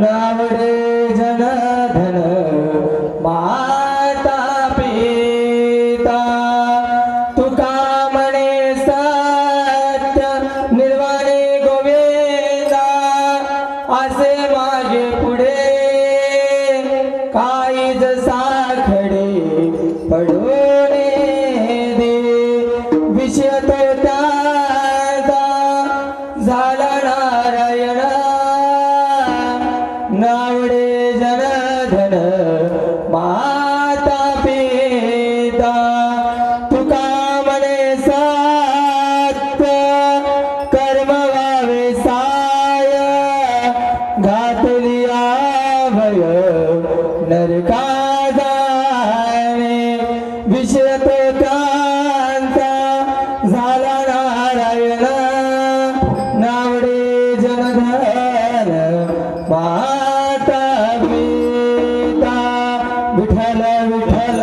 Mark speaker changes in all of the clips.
Speaker 1: नावडे जनधन माता पिता तुका म्हणे सत्य निर्वाणे गोविंदा असे माझे पुढे काहीच साखडे पडून दे विषय तो त्याचा झाला नारायण नावडे जनधन माता पिता तुका म्हणे सत्य कर्म व्हावे साय घातली भय नरका जाणे विषय तो त्यांचा झाला नारायण नावडे जनधन माता पिता विठ्ठल विठ्ठल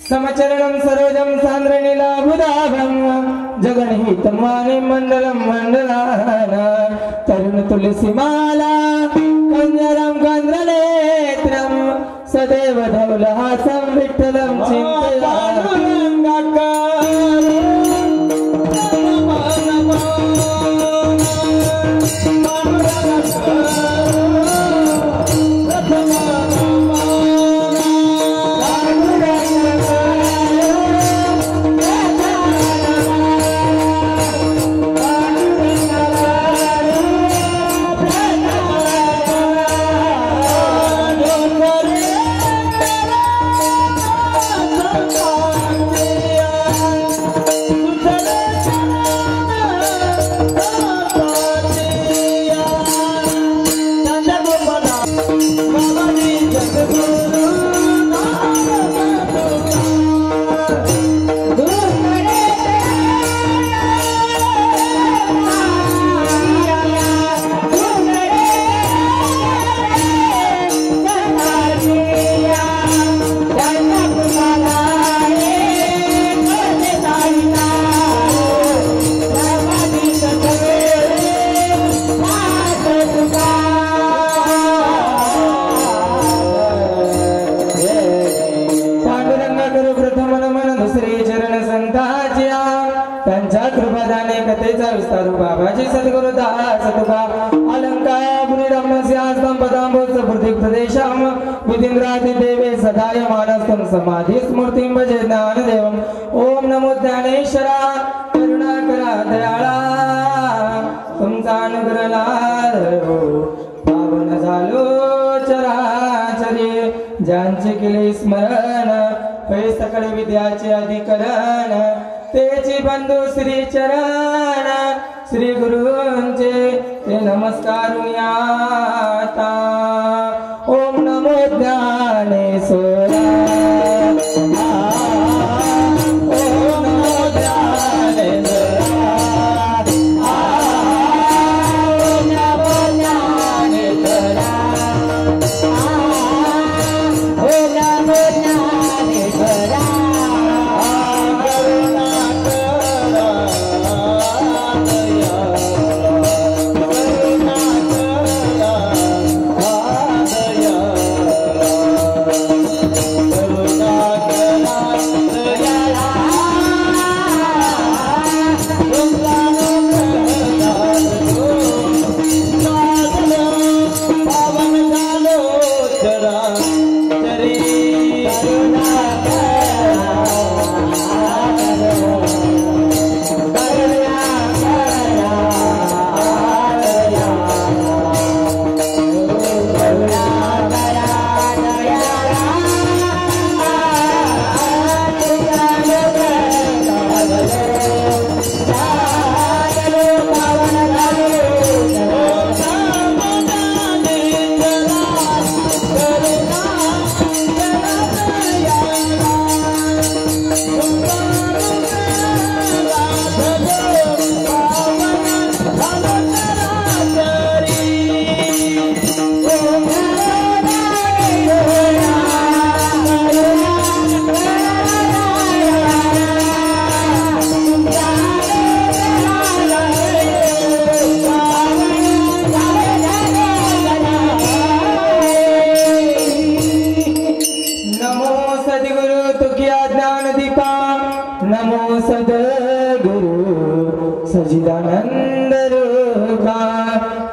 Speaker 1: समचरणं सरोजं सान्द्रनीलाभुदाभं जगन्हितमानि मण्डलं मण्डलान तरुण तुलसीमाला कञ्जरं कन्द्रनेत्रं सदैव धवलहासं विठ्ठलं चिन्तयामि त्यांच्या कृपादाने कथेचा विस्तार बाबाजी सद्गुरु दास तुका अलंकार गुरुरम्यस्यास्तं पदांबोज प्रतीक प्रदेशम विधिंद्रादि देवे सदाय मानस्तम समाधि स्मृतिं भजे ज्ञानदेवम ओम नमो ज्ञानेश्वरा करुणाकरा दयाळा तुमचा अनुग्रह लाभो पावन झालो चराचरी ज्यांचे केले स्मरण पै सकळ विद्याचे अधिकरण तेची बंधू श्री चरण श्री गुरुंचे ते नमस्कारुनिया ओम नमो ज्ञानेश्वरा ओम नमो ज्ञानेश्वरा ओम नमो ज्ञानेश्वरा ओम नमो ज्ञानेश्वरा Oh सच्चिदानंद रूपा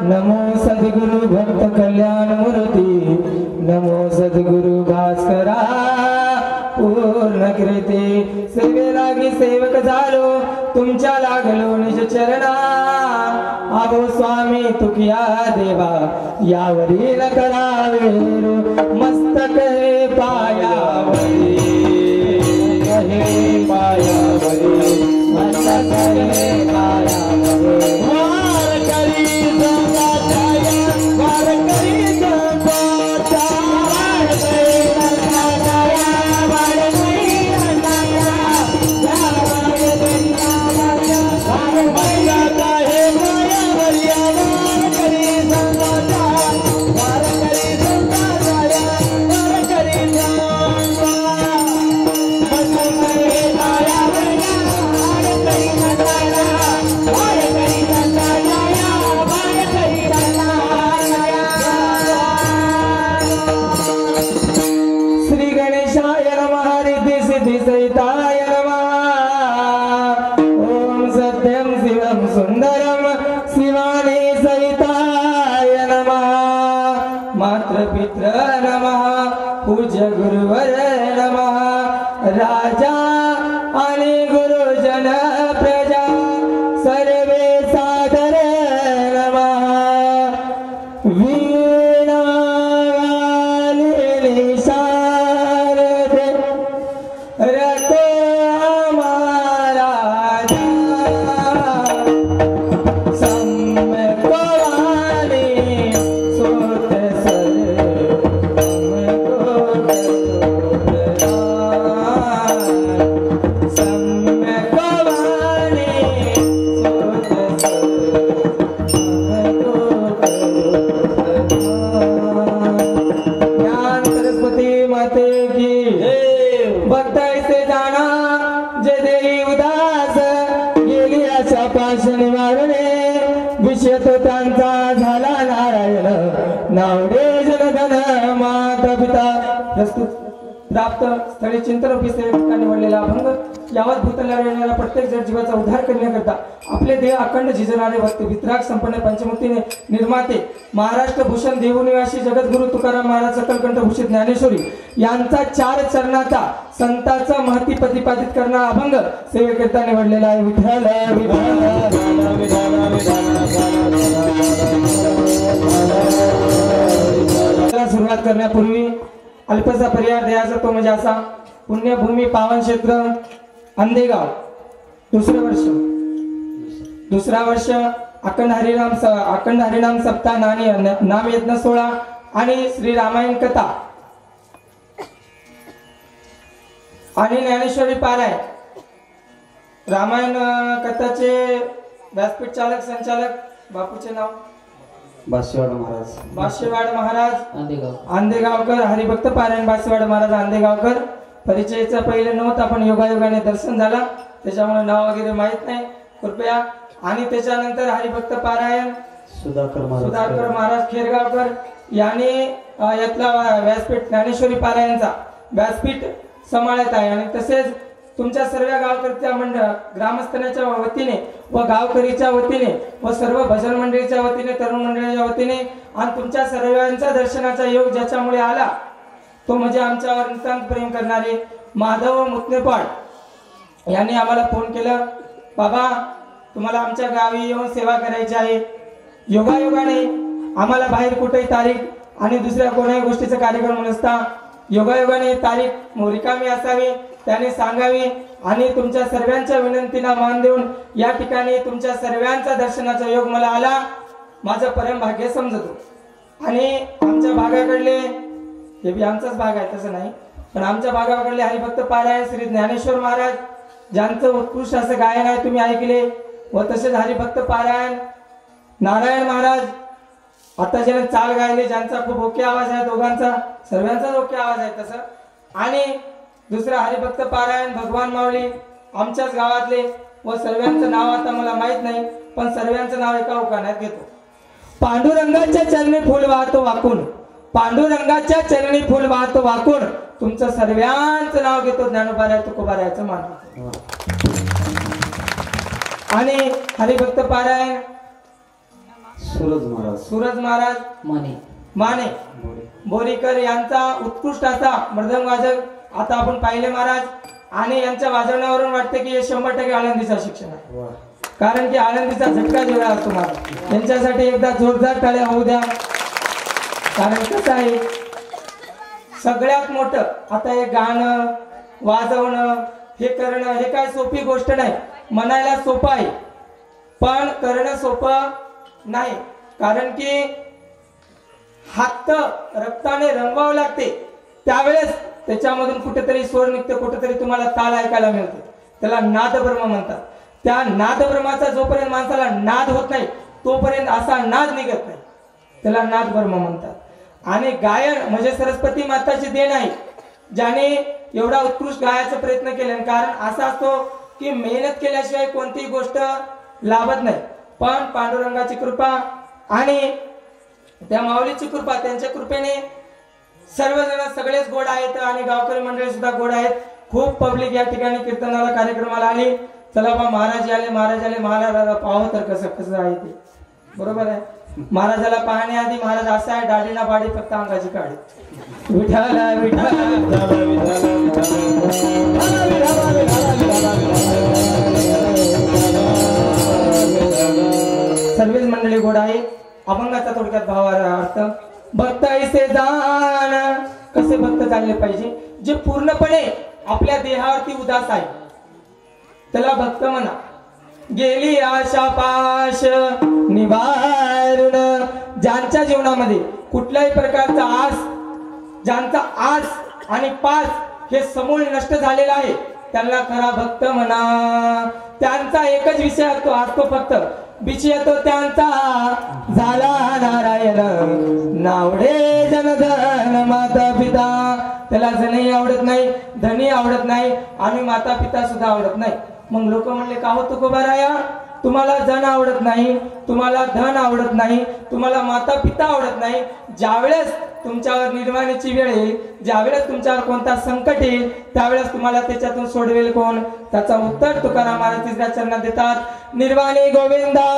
Speaker 1: नमो सद्गुरु भक्त कल्याण मूर्ती नमो सद्गुरु भास्करा पूर्ण कृती सेवेलागी सेवक झालो तुमच्या लागलो निज चरणा आहो स्वामी तुकिया देवा यावरील करावे मस्तक हे पायावरी हे पायावरी मस्तक हे पायावरी वार करी जगाताया वार करी जगाताया वार करी जगाताया वार करी जगाताया वार करी जगाताया वार करी पित्र नमः पूज्य गुरुवर नमः राजा आणि गुरुजन प्रजा सर्वे सादर नमः वीणा वालिनी शारदे रतो महाराजा प्राप्त स्थळी चिंतन ठिकाणी निवडलेला अभंग यावत भूतला येणारा प्रत्येक जण जीवाचा उद्धार करण्याकरता आपले देह अखंड झिजणारे भक्त वितराग संपन्न पंचमुक्तीने निर्माते महाराष्ट्र भूषण देवनिवासी जगद्गुरु तुकाराम महाराज सकलकंठ भूषित ज्ञानेश्वरी यांचा 4 चरणाचा संतांचा महती प्रतिपादित करणारा अभंग सेवेकरता निवडलेला आहे विठ्ठल सुरुवात करण्यापूर्वी अल्पसा पर्याय द्यायचा तो म्हणजे असा पुण्यभूमी पावन क्षेत्र अंधेगाव दुसरा वर्ष अखंड हरिनाम सप्ताह नाम यज्ञ 16 आणि श्री रामायण कथा आणि ज्ञानेश्वरी पारायण रामायण कथाचे व्यासपीठ चालक संचालक बापूचे नाव बाशेवाड महाराज आंदेगावकर हरिभक्त पारायण बाशेवाड महाराज आंदेगावकर परिचयाचा पहिले नव्हता पण योगायोगाने दर्शन झाला त्याच्यामुळे नाव वगैरे माहित नाही कृपया आणि त्याच्यानंतर हरिभक्त पारायण सुधाकर महाराज खेरगावकर यांनी यातला व्यासपीठ ज्ञानेश्वरी पारायणचा व्यासपीठ सांभाळत आहे आणि तसेच तुमच्या सर्व गावकर्त्या मंडळ ग्रामस्थांच्या वतीने व गावकरीच्या वतीने व सर्व भजन मंडळीच्या वतीने तरुण मंडळीच्या वतीने आणि तुमच्या सर्वांच्या दर्शनाचा योग ज्याच्यामुळे आला तो म्हणजे आमच्यावर नितांत प्रेम करणारे माधव मुत्नेपाड यांनी आम्हाला फोन केलं बाबा तुम्हाला आमच्या गावी येऊन सेवा करायची आहे योगायोगाने आम्हाला बाहेर कुठेही तारीख आणि दुसऱ्या कोणत्याही गोष्टीचा कार्यक्रम नसता योगायोगाने तारीख रिकामी असावी त्याने सांगावी आणि तुमच्या सर्वांच्या विनंतीला मान देऊन या ठिकाणी तुमच्या सर्वांचा दर्शनाचा योग मला आला माझं परम भाग्य समजतो आणि आमच्या भागाकडले हे बी आमचाच भाग आहे तसं नाही पण आमच्या भागाकडले हरिभक्त पारायण श्री ज्ञानेश्वर महाराज ज्यांचं उत्कृष्ट असं गायन आहे तुम्ही ऐकले व तसेच हरिभक्त पारायण नारायण महाराज आता ज्याने चाल गायले ज्यांचा खूप ओके आवाज आहे दोघांचा सर्वांचाच ओके आवाज आहे तसं आणि दुसरा हरिभक्त पारायण भगवान माऊली आमच्याच गावातले व सर्वांचं नाव आता मला माहित नाही पण सर्वांचं नाव एका उखाण्यात घेतो पांडुरंगाच्या चरणी फुल वाहतो वाकून पांडुरंगाच्या चरणी फुल वाहतो वाकून तुमचं सर्वांचं नाव घेतो ज्ञानोबाराय तुकोबारायचं मान आणि हरिभक्त पारायण सूरज महाराज माने बोरीकर यांचा उत्कृष्ट असा मृदंग वाजक आता आपण पाहिले महाराज. आणि यांच्या वाजवण्यावरून वाटते की हे 100% आळंदीचा शिक्षण आहे, कारण की आळंदीचा झटका जेवढा असतो महाराज. यांच्यासाठी एकदा जोरदार टाळ्या होऊ द्या. कारण कसं आहे, सगळ्यात मोठं आता हे गाणं वाजवणं हे करणं हे काय सोपी गोष्ट नाही. म्हणायला सोपं आहे पण करणं सोपं नाही, कारण की हात रक्ताने रंगवावं लागते. त्यावेळेस त्याच्यामधून कुठेतरी स्वर निघते, कुठेतरी तुम्हाला ताल ऐकायला मिळते. त्याला नादब्रह्म म्हणतात. त्या नादब्रह्माचा जोपर्यंत माणसाला नाद होत नाही तोपर्यंत असा नाद निघत नाही, त्याला नादब्रह्म म्हणतात. आणि गायन म्हणजे सरस्वती माताची देण आहे, ज्याने एवढा उत्कृष्ट गायचा प्रयत्न केला. कारण असा असतो की मेहनत केल्याशिवाय कोणतीही गोष्ट लाभत नाही. पण पांडुरंगाची कृपा आणि त्या माऊलीची कृपा, त्यांच्या कृपेने सर्वजण सगळेच गोड आहेत आणि गावकरी मंडळी सुद्धा गोड आहेत. खूप पब्लिक या ठिकाणी कीर्तनाला कार्यक्रमाला आली. चला बा महाराज आले महाराजाला पाहावं तर कसं कसं आहे ते. बरोबर आहे. महाराजाला पाहण्याआधी महाराज असा आहे, दाढीना बाडी फक्त अंगाची काढी. विठाला सर्वच मंडळी गोड आहे. अभंगाचा थोडक्यात भावार्थ, भक्त ऐसे जाण. कसे भक्त चालले पाहिजे, जे पूर्णपणे आपल्या देहावरती उदास आहे त्याला भक्त म्हणा. गेली आशा पाश निवारण, ज्यांच्या जीवनामध्ये कुठल्याही प्रकारचा आस, ज्यांचा आस आणि पास हे समूळ नष्ट झालेला आहे त्यांना खरा भक्त म्हणा. त्यांचा एकच विषय असतो फक्त विषय तो त्यांचा झाला नारायण. नावडे जनधन माता पिता, त्याला जनही आवडत नाही, धनी आवडत नाही आणि माता पिता सुद्धा आवडत नाही. मग लोक म्हणले का हो तुकोबाराया, तुम्हाला जन आवडत नाही, तुम्हाला धन आवडत नाही, तुम्हाला माता पिता आवडत नाही. ज्यावेळेस तुमच्यावर निर्वाणीची वेळ येईल, ज्यावेळेस तुमच्यावर कोणता संकट येईल त्यावेळेस तुम्हाला त्याच्यातून सोडवेल कोण? त्याचा उत्तर तुकाराम महाराज तिसऱ्या चरणात देतात. निर्वाणी गोविंदा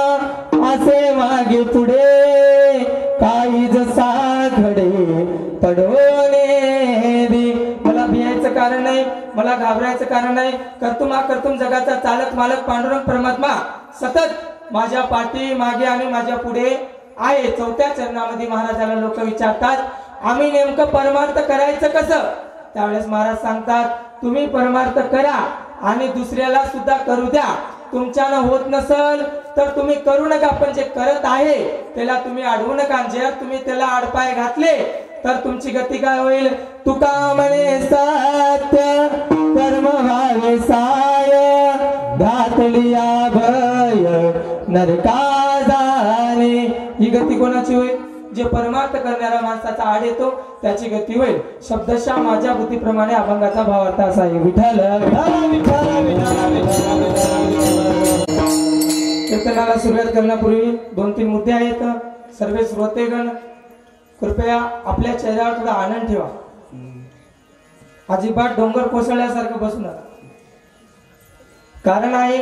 Speaker 1: असे मागे पुढे काही जसा घडे पडवणे दे. मला भियायचं कारण नाही, मला घाबरायचं कारण नाही. कर्तुम हा कर्तुम जगाचा चालक मालक पांडुरंग परमात्मा सतत माझ्या पाठी मागे आणि माझ्या पुढे आहे. चौथ्या चरणामध्ये महाराजाला लोक विचारतात आम्ही नेमकं परमार्थ करायचं कसं? त्यावेळेस महाराज सांगतात तुम्ही परमार्थ करा आणि दुसऱ्याला सुद्धा करू द्या. तुमच्यानं होत नसल तर तुम्ही करू नका, पण जे करत आहे त्याला तुम्ही अडवू नका. जर तुम्ही त्याला आडपाय घातले तर तुमची गती काय होईल? तुका म्हणे सत्य कर्म व्हावे साय, घातलिया भय नरका जाणे. ही गती कोणाची होईल? जे परमार्थ करणाऱ्या माणसाचा आड येतो त्याची गती होईल. शब्दशः माझ्या बुद्धीप्रमाणे अभंगाचा भावार्थ असा आहे. विठ्ठल कीर्तनाला सुरुवात करण्यापूर्वी 2-3 मुद्दे आहेत. सर्व श्रोतेगण कृपया आपल्या चेहऱ्यावर थोडा आनंद ठेवा. अजिबात डोंगर कोसळल्यासारखं बसू नका. कारण आहे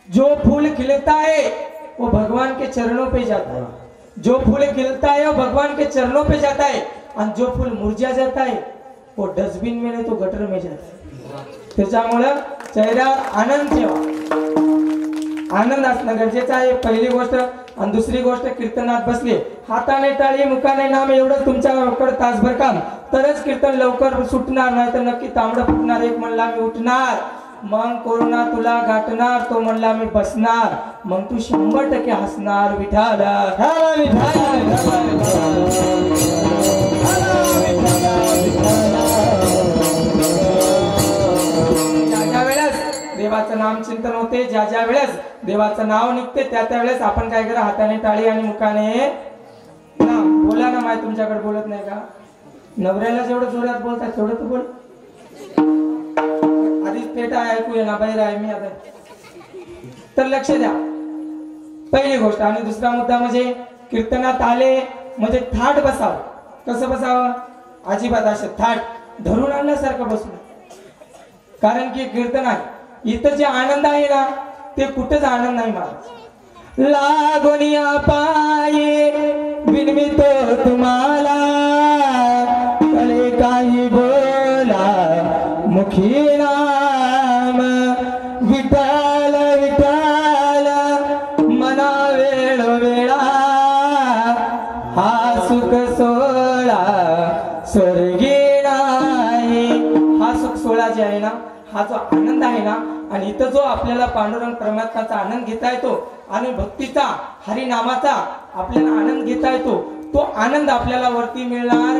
Speaker 1: जो फूल खिलता है वो भगवान के चरणों पे जाता है. जो फूल खिलता है वो भगवान के चरणों पे जाता है और जो फूल मुरझा जाता है वो डस्टबिन में नहीं तो गटर में जाता है. त्याच्यामुळे चेहऱ्यावर आनंद ठेवा. आनंद असणं गरजेचं आहे पहिली गोष्ट. आणि दुसरी गोष्ट कीर्तनात बसले हाताने टाळी मुखाने नाम एवढं तुमच्याकडे तासभर काम तरच कीर्तन लवकर सुटणार, नाही तर नक्की तांबडं फुटणार. एक म्हणला मी उठणार, मग कोरोना तुला गाठणार, तो म्हणला मी बसणार, मग तू 100% हसणार. विठाल ज्या वेळेस देवाचं नाम चिंतन होते, ज्या ज्या वेळेस देवाचं नाव निघते त्या त्यावेळेस आपण काय करा, हाताने टाळी आणि मुखाने नाम बोला ना. माय तुमच्याकडे बोलत नाही का? नवऱ्याला जेवढं जोरात बोलतात तेवढं तू बोल. आधीच पेट आहे, ऐकू ये ना, बाहेर आहे मी आता. तर लक्ष द्या पहिली गोष्ट. आणि दुसरा मुद्दा म्हणजे कीर्तनात आले म्हणजे थाट बसावं. कसं बसावं? अजिबात असं थाट धरून आणल्यासारखं बसू. कारण की कीर्तनात इथं जे आनंद आहे ना ते कुठेच आनंद नाही महाराज. लागोनिया पाये विनवितो तुम्हाला, कळे काही बोला मुखी नाम, विठ्ठल विठ्ठल मना वेळ वेळा, हा सुख सोळा स्वर्गी नाही. हा सुख सोहळा जे आहे ना, हा जो आनंद आहे ना, आणि इथं जो आपल्याला पांडुरंग परमात्माचा आनंद घेता येतो आणि भक्तीचा हरिनामाचा आपल्याला आनंद घेता येतो, तो आनंद आपल्याला वरती मिळणार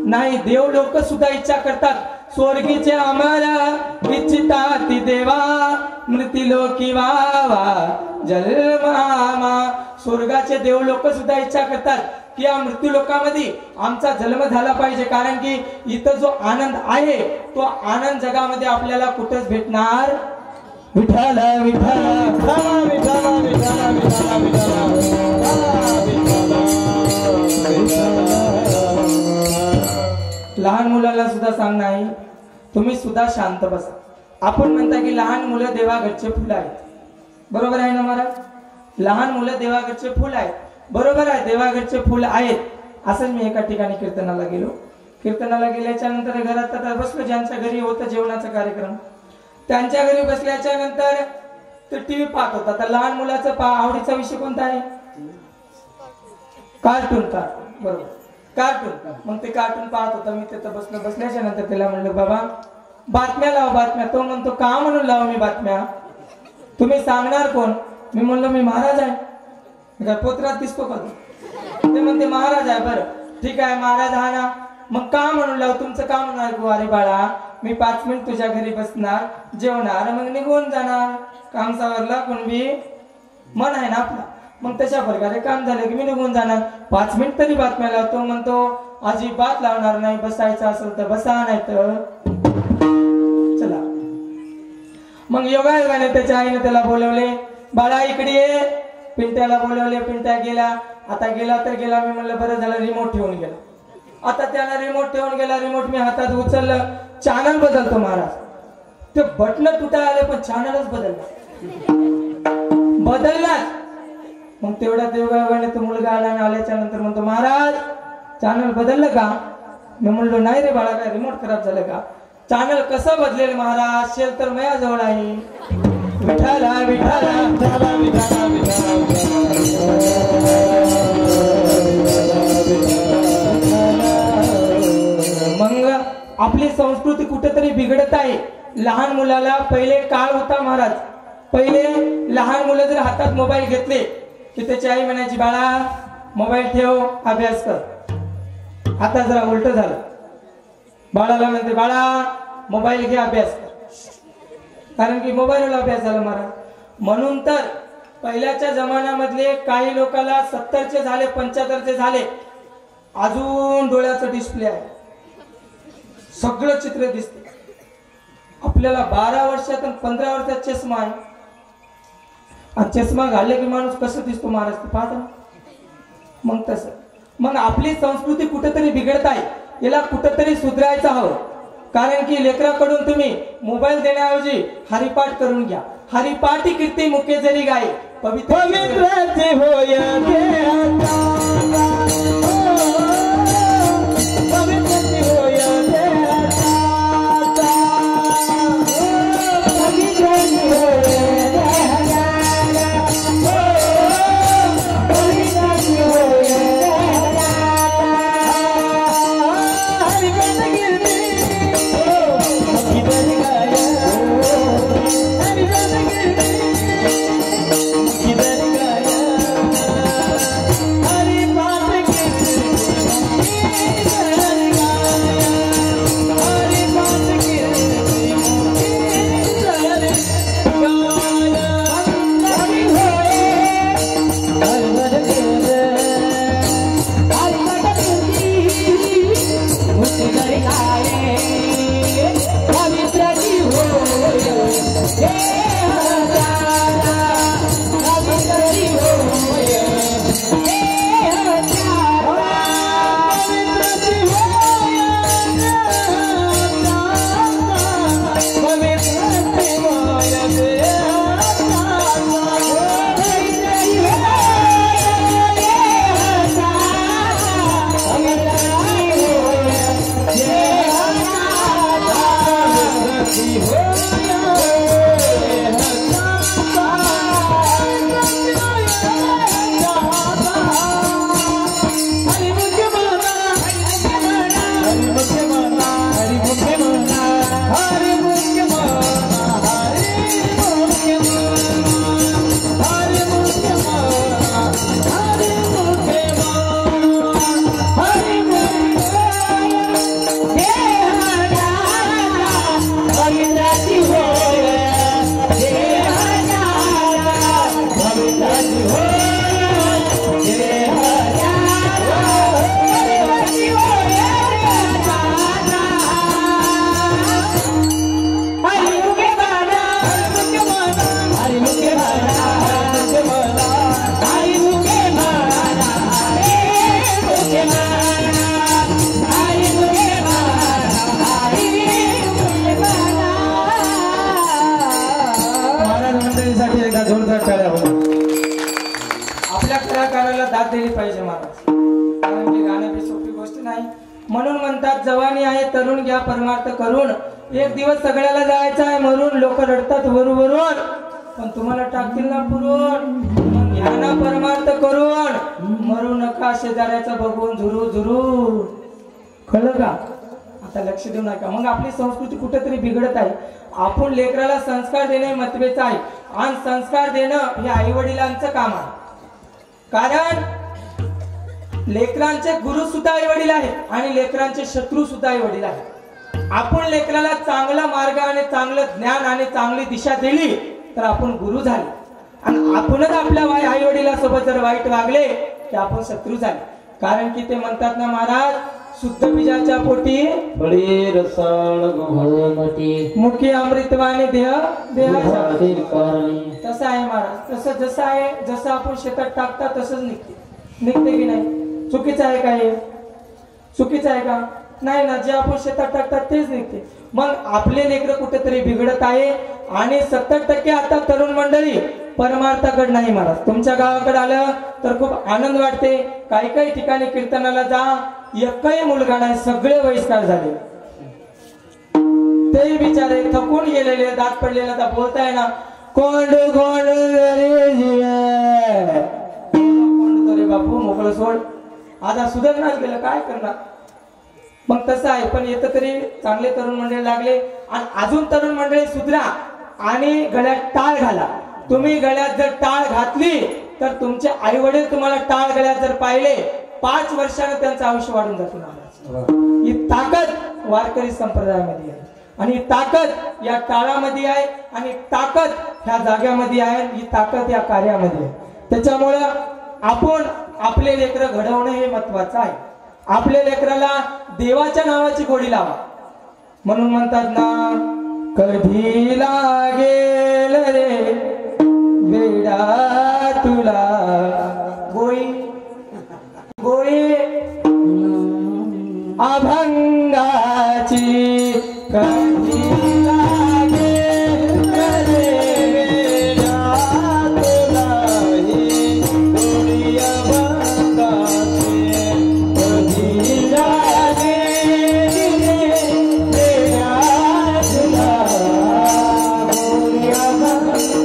Speaker 1: नाही. देव लोक सुद्धा इच्छा करतात स्वर्गीचे आम्हाला इच्छिता ती देवा, मृत्यू लोकी वावा जन्मामा. स्वर्गाचे देव लोक सुद्धा इच्छा करतात की या मृत्यू लोकांमध्ये आमचा जन्म झाला पाहिजे, कारण की इथं जो आनंद आहे तो आनंद जगामध्ये आपल्याला कुठेच भेटणार. विठ्ठल विठ्ठल विठ्ठल विठ्ठल लहान मुलाला सुद्धा सांगणं आहे, तुम्ही सुद्धा शांत बसा. आपण म्हणता की लहान मुलं देवाघरचे फुल आहेत, बरोबर आहे ना महाराज? लहान मुलं देवाघरचे फुल आहेत, बरोबर आहे, देवाघरचे फुल आहेत. असंच मी एका ठिकाणी कीर्तनाला गेलो. कीर्तनाला गेल्याच्या नंतर घरात आता बसलो, ज्यांच्या घरी होतं जेवणाचा कार्यक्रम, त्यांच्या घरी बसल्याच्या नंतर तो टीव्ही पाहत होता. तर लहान मुलाचा आवडीचा विषय कोणता आहे? कार्टून. कार्टून, बरोबर, कार्टून. मग ते कार्टून पाहत होता. मी तिथं बसलो. बसल्याच्या नंतर त्याला म्हणलं, बाबा बातम्या लाव, बातम्या. तो म्हणतो, का म्हणून लाव मी बातम्या? तुम्ही सांगणार कोण? मी म्हणलो, मी महाराज आहे. काय पोत्रात दिसतो का? ते म्हणते महाराज आहे. बरं ठीक आहे, महाराज हा ना, मग का म्हणून लाव? तुमचं का म्हणून ऐकू? अरे बाळा, मी 5 मिनिट तुझ्या घरी बसणार, जेवणार, मग निघून जाणार. काम सावरला कुणबी मन आहे ना आपला. मग तशा प्रकारे काम झालं की मी निघून जाणार. 5 मिनिट तरी बातम्या लावतो. म्हणतो अजिबात लावणार नाही, बसायचं असेल तर बसा, नाही तर चला. मग योगायोगाने त्याच्या आईने त्याला बोलवले, बाळा इकडे ये. पिंट्याला बोलवले, पिंट्या गेला. आता गेला तर गेला. मी म्हणलं बरं झालं, रिमोट ठेवून गेला. आता त्याला रिमोट ठेवून गेला. रिमोट मी हातात उचललं, चॅनल बदलतो महाराज. ते बटन तुटाय आले पण चॅनलच बदललाच. मग तेवढ्या देवगावाने तो मुलगा आला आणि आल्याच्या नंतर म्हणतो, महाराज चॅनल बदललं का? मी म्हणलो नाही रे बाळा, काय रिमोट खराब झालं का? चॅनल कसं बदलेल महाराज? शेल तर माझ्याजवळ आहे. विठाला विठाला विठाला विठाला मग आपली संस्कृती कुठेतरी बिघडत आहे. लहान मुलाला पहिले काळ होता महाराज, पहिले लहान मुलं जर हातात मोबाईल घेतले की त्याची आई म्हणायची, बाळा मोबाईल ठेव, अभ्यास कर. आता जरा उलट झालं. बाळाला म्हणते, बाळा मोबाईल घे, अभ्यास कर. कारण की मोबाईलवर अभ्यास झाला महाराज. म्हणून तर पहिल्याच्या जमान्यामधले काही लोकांना 70चे झाले, 75चे झाले, अजून डोळ्याचं डिस्प्ले आहे, सगळं चित्र दिसते. आपल्याला 12 वर्षात आणि 15 वर्षात चष्मा आहे. आणि चष्मा घालले की माणूस कसं दिसतो महाराज ते पाहता. मग तसं मग आपली संस्कृती कुठेतरी बिघडत आहे. याला कुठेतरी सुधारायचं हवं. कारण की लेकराकडून तुम्ही मोबाईल देण्याऐवजी हरिपाठ करून घ्या. हरिपाठी कीर्ती मुखे जरी गाय पवित्र होय
Speaker 2: हरी
Speaker 1: आपल्या कलाकाराला दाद दिली पाहिजे महाराज, कारण की गाणं बी सोपी गोष्ट नाही. म्हणून म्हणतात जवानी आहे तरुण घ्या परमार्थ करून. एक दिवस सगळ्याला जायचं आहे मरून. लोक रडतात वरून, पण तुम्हाला टाकतील ना पुरून. मग घ्या ना परमार्थ करून, मरू नका शेजाऱ्याचं बघून झुरू झुरू. कळलं का? आता लक्ष देऊ नका. मग आपली संस्कृती कुठेतरी बिघडत आहे. आपण लेकराला संस्कार देणे महत्त्वाचे आहे, आणि संस्कार देणं हे आई वडिलांचं काम आहे. कारण लेकरांचे गुरु सुद्धा आई वडील आहेत आणि लेकरांचे शत्रू सुद्धा आई वडील आहेत. आपण लेकराला चांगला मार्ग आणि चांगलं ज्ञान आणि चांगली दिशा दिली तर आपण गुरु झाले, आणि आपणच आपल्या आई वडिलांसोबत जर वाईट वागले तर आपण शत्रू झाले. कारण की ते म्हणतात ना महाराज, शुद्ध बीजाच्या पोटी
Speaker 2: बळी रसाळ गोमटी
Speaker 1: मुखी अमृतवाणी देह देहाच्या. तसं आहे महाराज. तसं जसं आहे, जसं आपण शेतात टाकता तसंच निघते की नाही? चुकीचं आहे का हे? चुकीचं आहे का? नाही ना. जे आपण शेतात टाकतात तेच निघते. मग आपले लेकरं कुठेतरी बिघडत आहे, आणि 70% आता तरुण मंडळी परमार्थाकडे नाही महाराज. तुमच्या गावाकडे आलं तर खूप आनंद वाटते. काही काही ठिकाणी कीर्तनाला जा, एकही मुलगा नाही, सगळे बहिष्कार झाले. ते बिचारे थकून गेलेले, दात पडलेले, तर बोलताय ना कोंड कोंड रे बापू, मोकळं सोड. आता सुधारणार गेलं, काय करणार? मग तसं आहे. पण येतं तरी चांगले तरुण मंडळी लागले, आणि अजून तरुण मंडळी सुधरा आणि गळ्यात टाळ घाला. तुम्ही गळ्यात जर टाळ घातली तर तुमचे आई वडील तुम्हाला टाळ गळ्यात जर पाहिले, 5 वर्षाने त्यांचं आयुष्य वाढून जातं. ही ताकद वारकरी संप्रदायामध्ये आहे, आणि ही ताकद या टाळामध्ये आहे, आणि ताकद ह्या जाग्यामध्ये आहे, ही ताकद या कार्यामध्ये आहे. त्याच्यामुळं आपण आपले लेकरं घडवणं हे महत्वाचं आहे. आपल्या लेकराला देवाच्या नावाची गोडी लावा. म्हणून म्हणतात ना, कधी लागेल रे वेडा तुला गोळी गोळी अभंगाची. कधी लागेल रे वेडा तुला ही गोळी अभंगाची. कधी लागेल रे वेडा तुला गोळी अभंगाची.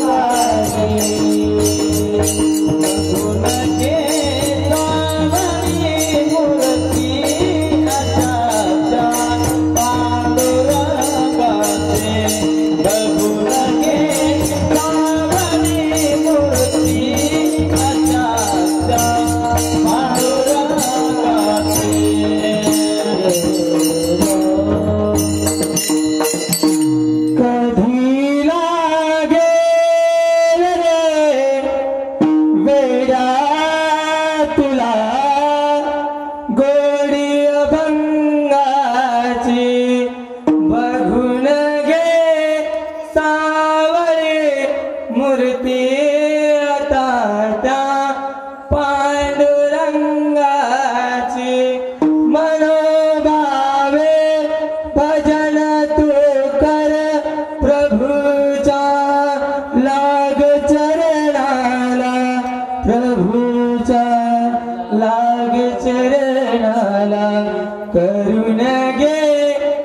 Speaker 1: करुण घे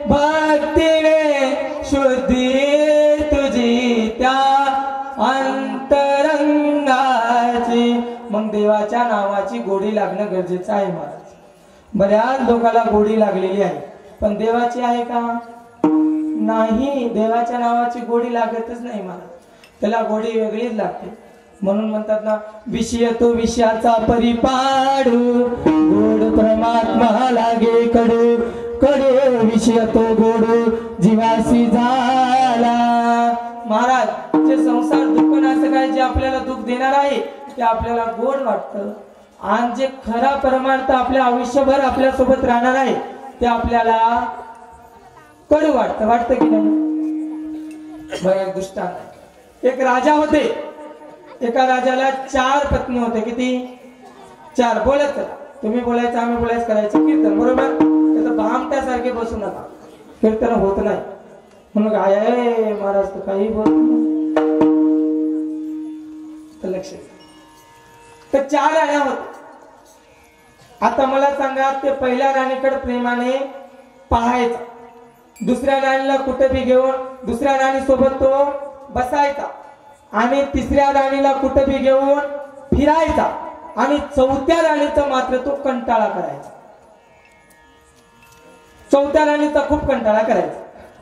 Speaker 1: भक्तीने शुद्धी तुझी त्या अंतरंगाची. मग देवाच्या नावाची गोडी लागणं गरजेचं आहे महाराज. बऱ्याच लोकांना गोडी लागलेली आहे, पण देवाची आहे का? नाही. देवाच्या नावाची गोडी लागतच नाही महाराज. त्याला गोडी वेगळीच लागते. म्हणून म्हणतात ना, विषय तो विषयाचा परिपाडू, गोड परमात्मा लागे कडू कडू. विषय तो गोडू जीवासी झाला. महाराज, जे संसार दुःख नसतं काय, जे आपल्याला दुःख देणार आहे ते आपल्याला गोड वाटतं, आणि जे खरा परमार्थ आपल्या आयुष्यभर आपल्या सोबत राहणार आहे ते आपल्याला कडू वाटतं. वाटतं की नाही? बघा, एक दृष्टांत. एक राजा होते. एका राजाला 4 पत्नी होते. किती? 4. बोलत चला. तुम्ही बोलायचं, आम्ही बोलायचं, करायचं कीर्तन, बरोबर? त्याचं भामट्यासारखे बसू नका, कीर्तन होत नाही. म्हणून काय आहे महाराज, तर काही बोलत नाही. लक्ष तर 4 राण्या होत्या. आता मला सांगा, ते पहिल्या राणीकडे प्रेमाने पाहायचा, दुसऱ्या राणीला कुठे बी घेऊन दुसऱ्या राणी सोबत तो बसायचा, आणि तिसऱ्या राणीला कुठे बी घेऊन फिरायचा, आणि चौथ्या राणीचा मात्र तो कंटाळा करायचा. चौथ्या राणीचा खूप कंटाळा करायचा.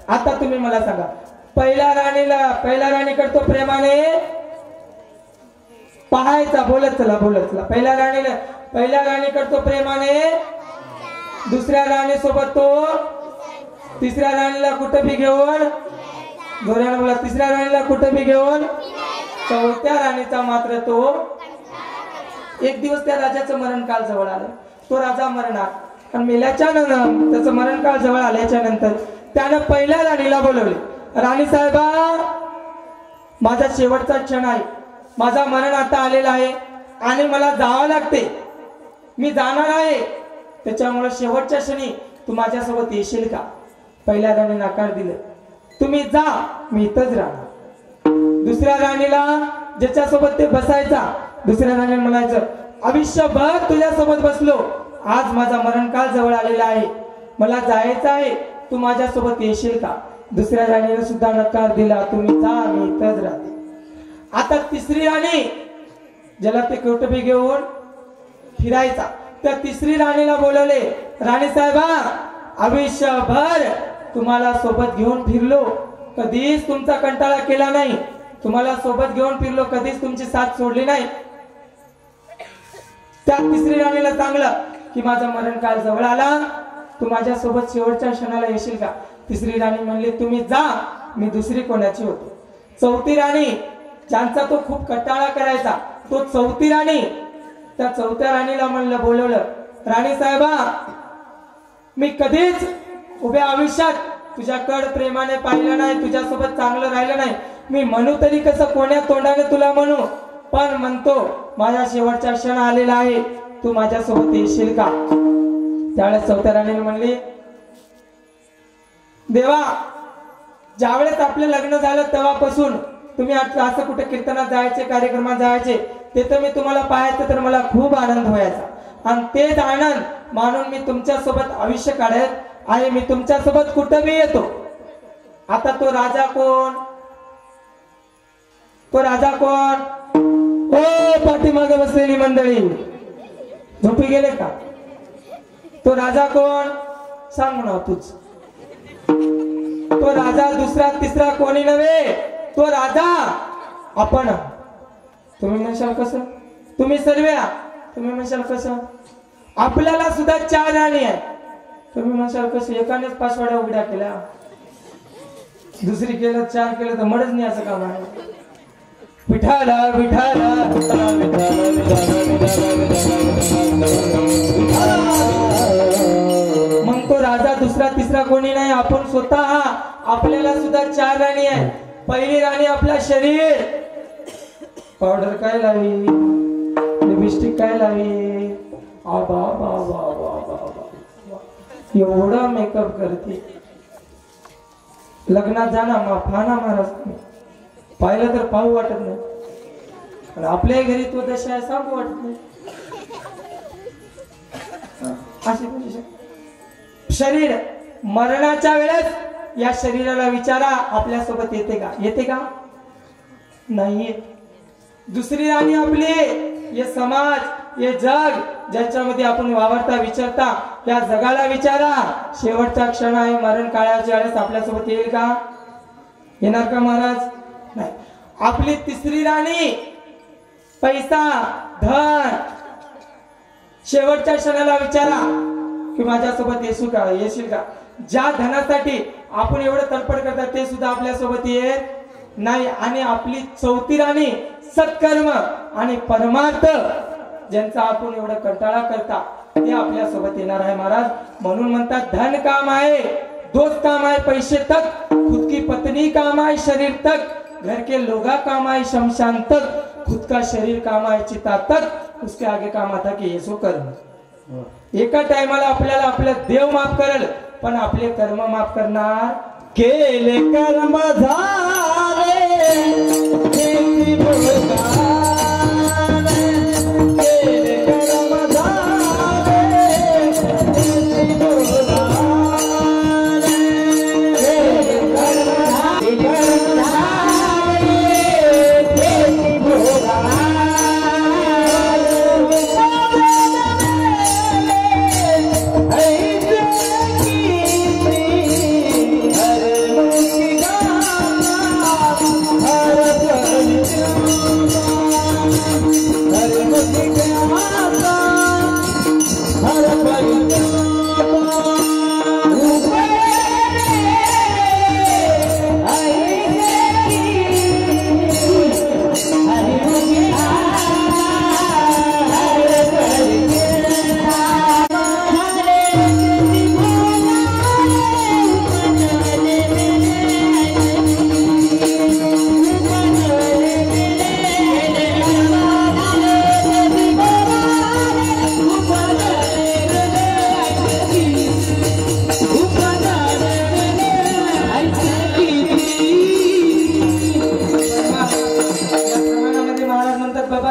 Speaker 1: आता तुम्ही मला सांगा, पहिल्या राणीकडे तो प्रेमाने पाहायचा, बोलत चला. पहिल्या राणीकडे तो प्रेमाने, दुसऱ्या राणी सोबत तो, तिसऱ्या राणीला कुठे बी घेऊन, जोराने बोला, तिसऱ्या राणीला कुठे बी घेऊन, चौथ्या राणीचा मात्र तो. एक दिवस त्या राजाचं मरणकाळ जवळ आलं. तो राजा मरणार, आणि मेल्याच्या नंतर त्याचं मरणकाळ जवळ आल्याच्या नंतर त्यानं पहिल्या राणीला बोलवले. राणी साहेबा, माझा शेवटचा क्षण आहे, माझा मरण आता आलेला आहे आणि मला जावं लागते, मी जाणार आहे, त्याच्यामुळे शेवटच्या क्षणी तू माझ्यासोबत येशील का? पहिल्या राणी नकार दिलं. तुम्ही जा, मी इथंच राहणार. दुसऱ्या राणीला, ज्याच्यासोबत ते बसायचा, दुसऱ्या राणीला म्हणायचं, आयुष्यभर तुझ्यासोबत बसलो, आज माझा मरणकाळ जवळ आलेला आहे, मला जायचं आहे, तू माझ्यासोबत येशील का? दुसऱ्या राणीने सुद्धा नकार दिला. तुम्ही जा, मी इथंच राहते. आता तिसरी राणी, ज्याला ते कौटुंबी घेऊन फिरायचा, त्या तिसरी राणीला बोलवले. राणी साहेबा, आयुष्यभर तुम्हाला सोबत घेऊन फिरलो, कधीच तुमचा कंटाळा केला नाही, तुम्हाला सोबत घेऊन फिरलो, कधीच तुमची साथ सोडली नाही. त्या तिसरी राणीला सांगलं की माझा मरणकाळ जवळ आला, तू माझ्या सोबत शेवटच्या क्षणाला येशील का? तिसरी राणी म्हणली, तुम्ही जा, मी दुसरी कोणाची होतो. चौथी राणी, ज्यांचा तो खूप कंटाळा करायचा, तो चौथी राणी, त्या चौथ्या राणीला म्हणलं, बोलवलं, राणी साहेबा, मी कधीच उभ्या आयुष्यात तुझ्याकडे प्रेमाने पाहिलं नाही, तुझ्यासोबत चांगलं राहिलं नाही, मी म्हणू तरी कसं, कोण्या तोंडाने तुला म्हणू, पण म्हणतो माझा शेवटचा क्षण आलेला आहे, तू माझ्यासोबत येशील का? त्यावेळेस चौथ्या राणीने म्हणली, देवा, ज्यावेळेस आपलं लग्न झालं तेव्हापासून तुम्ही असं कुठे कीर्तनात जायचे, कार्यक्रमात जायचे, ते तर मी तुम्हाला पाहायचं तर मला खूप आनंद व्हायचा, आणि तेच आनंद मानून मी तुमच्या सोबत आयुष्य काढत आहे, मी तुमच्या सोबत कुठं बी येतो. आता तो राजा कोण? तो राजा कोण? ओ पाठीमागे बसलेली मंडळी, झोपी गेले का? तो राजा कोण? सांग ना तूच. तो राजा दुसरा तिसरा कोणी नव्हे, तो राजा आपण. तुम्ही म्हणशाल कसं? तुम्ही सर्व, तुम्ही म्हणशाल कसं? आपल्याला सुद्धा 4 राणी आहे. तुम्ही म्हणशाल कसं? एकानेच 5 वाड्या उघड्या केल्या, दुसरी केलं, 4 केलं तर मडच नाही, असं काम आहे. विठाला विठाला मग तो राजा दुसरा तिसरा कोणी नाही, आपण स्वतः. आपल्याला सुद्धा 4 राणी आहे. पहिली राणी आपला शरीर. पावडर काय लावी, लिपस्टिक काय लावी, आबा बाबा बाबा एवढा मेकअप करते. लग्नात जाना फाना महाराज, पाहिलं तर पाहू वाटत नाही, पण आपल्या घरी तो दशा आहे, सांगू वाटत नाही. अशी शरीर मरणाच्या वेळेस या शरीराला विचारा, आपल्या सोबत येते का? येते का? नाही. दुसरी राणी आपली, हे समाज, हे जग ज्याच्यामध्ये आपण वावरता विचारता, या जगाला विचारा, शेवटचा क्षण आहे, मरण काळाच्या वेळेस आपल्यासोबत येईल का? येणार का महाराज? नाही. आपली तिसरी राणी पैसा, धन, शेवटच्या क्षणाला विचारा की माझ्यासोबत येशील का? ज्या धनासाठी आपण एवढं तडपड करतात ते सुद्धा आपल्यासोबत येत नाही. आणि आपली चौथी राणी सत्कर्म आणि परमार्थ, ज्यांचा आपण एवढं कंटाळा करता, ते आपल्या सोबत येणार आहे महाराज. म्हणून म्हणतात, धन काम आहे, दोस्त काम आहे, पैसे तक, खुद की पत्नी काम आहे, शरीर तक, घर के लोगा काम आहे, शमशान तक, खुद का शरीर काम आहे, चिता तक, उसके आगे काम आता की येसो कर्म. एका टायमाला आपल्याला आपलं देव माफ करेल, पण आपले कर्म माफ करणार. केले कर्म झाले, केली भोगाले,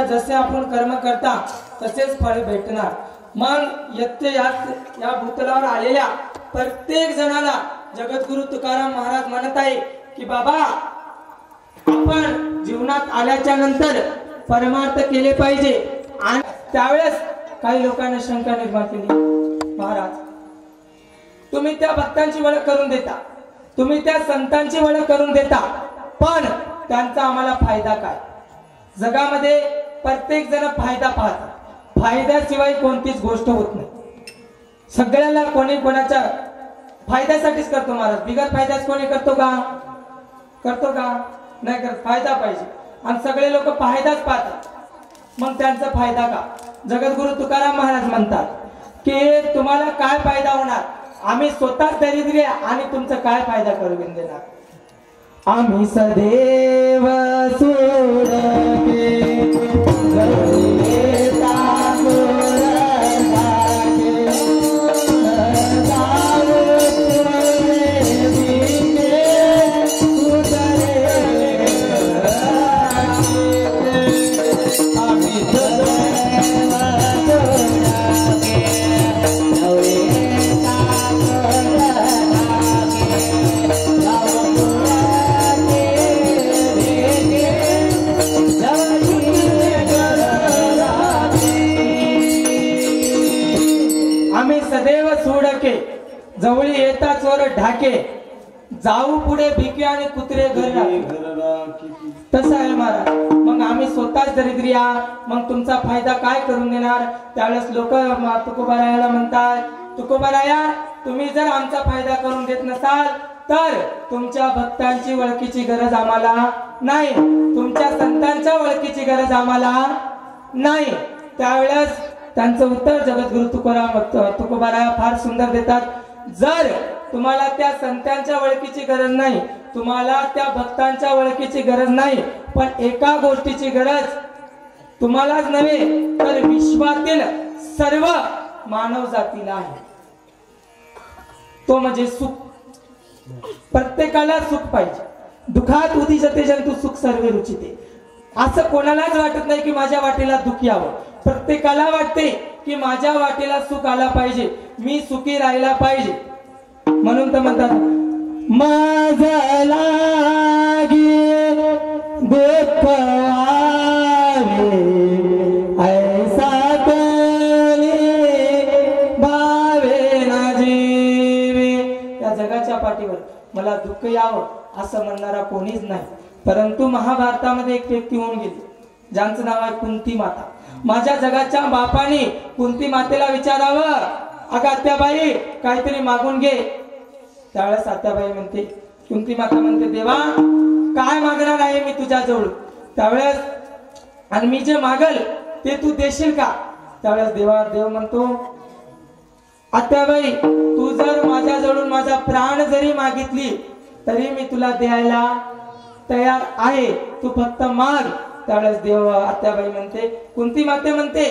Speaker 1: जसे आपण कर्म करता तसेच फळ भेटणार। मग येथे या भूतलावर आलेल्या प्रत्येक जणाला जगद्गुरु तुकाराम महाराज म्हणत आहे की बाबा आपण जीवनात आल्याच्या नंतर परमार्थ केले पाहिजे। आणि त्यावेळेस काही लोकांना शंका निर्माण केली, महाराज तुम्ही त्या भक्तांची ओळख करून देता, तुम्ही त्या संतांची ओळख करून देता, पण त्यांचा आम्हाला फायदा काय? जगामध्ये प्रत्येक जण फायदा पाहतात, फायद्याशिवाय कोणतीच गोष्ट होत नाही। सगळ्याला कोणी कोणाच्या फायद्यासाठीच करतो महाराज, बिगर फायद्याच कोणी करतो का? करतो का? नाही करत। फायदा पाहिजे आणि सगळे लोक फायदाच पाहतात, मग त्यांचा फायदा का? जगद्गुरु तुकाराम महाराज म्हणतात की तुम्हाला काय फायदा होणार? आम्ही स्वतःच दरिद्री आणि तुमचा काय फायदा करून देणार? आम्ही सदैव सोडके सदैव सोडके जवळी येता चोर ढाके, जाऊ पुढे भिके आणि कुत्रे घर राखे। तसं आहे महाराज। मग आम्ही स्वतःच दरिद्रिया, मग तुमचा फायदा काय करून देणार? त्यावेळेस लोक तुकोबारायाला म्हणतात, तुकोबाराया तुम्ही जर आमचा फायदा करून देत नसाल तर तुमच्या भक्तांची ओळखीची गरज आम्हाला नाही, तुमच्या संतांच्या ओळखीची गरज आम्हाला नाही। त्यावेळेस त्यांचं उत्तर जगद्गुरु तुकोबाराया फार सुंदर देतात, जर तुम्हाला त्या संतांच्या ओळखीची गरज नाही, तुम्हाला त्या भक्तांच्या ओळखीची गरज नाही, पण एका गोष्टीची गरज तुम्हालाच नव्हे तर विश्वातील सर्व मानव जातीला आहे, तो म्हणजे सुख। प्रत्येकाला सुख पाहिजे। दुःखात उदिजते जंतु सुख सर्वे रुचिते। असं कोणालाच वाटत नाही की माझ्या वाटेला दुःख यावं, प्रत्येकाला वाटते की माझ्या वाटेला सुख आला पाहिजे, मी सुखी राहिला पाहिजे। म्हणून तर म्हणतात माझा लागे दुःख ऐसा कोणी भावे ना जीवे। या जगाच्या पाठीवर मला दुःख यावं असं म्हणणारा कोणीच नाही, परंतु महाभारतामध्ये एक व्यक्ती होऊन गेली ज्यांचं नाव आहे कुंती माता। माझ्या जगाच्या बापाने कुंती मातेला विचारावं, अगं आत्याबाई काहीतरी मागून घे। त्यावेळेस आत्याबाई म्हणते, कुंती माता म्हणते, देवा काय मागणार आहे मी तुझ्या जवळ? त्यावेळेस आणि मी जे मागल ते तू देशील का? त्यावेळेस देव म्हणतो, आत्याबाई तू जर माझ्या जवळून माझा प्राण जरी मागितली तरी मी तुला द्यायला तयार आहे, तू फक्त माग। त्यावेळेस देव आत्याबाई म्हणते, कुंती माते म्हणते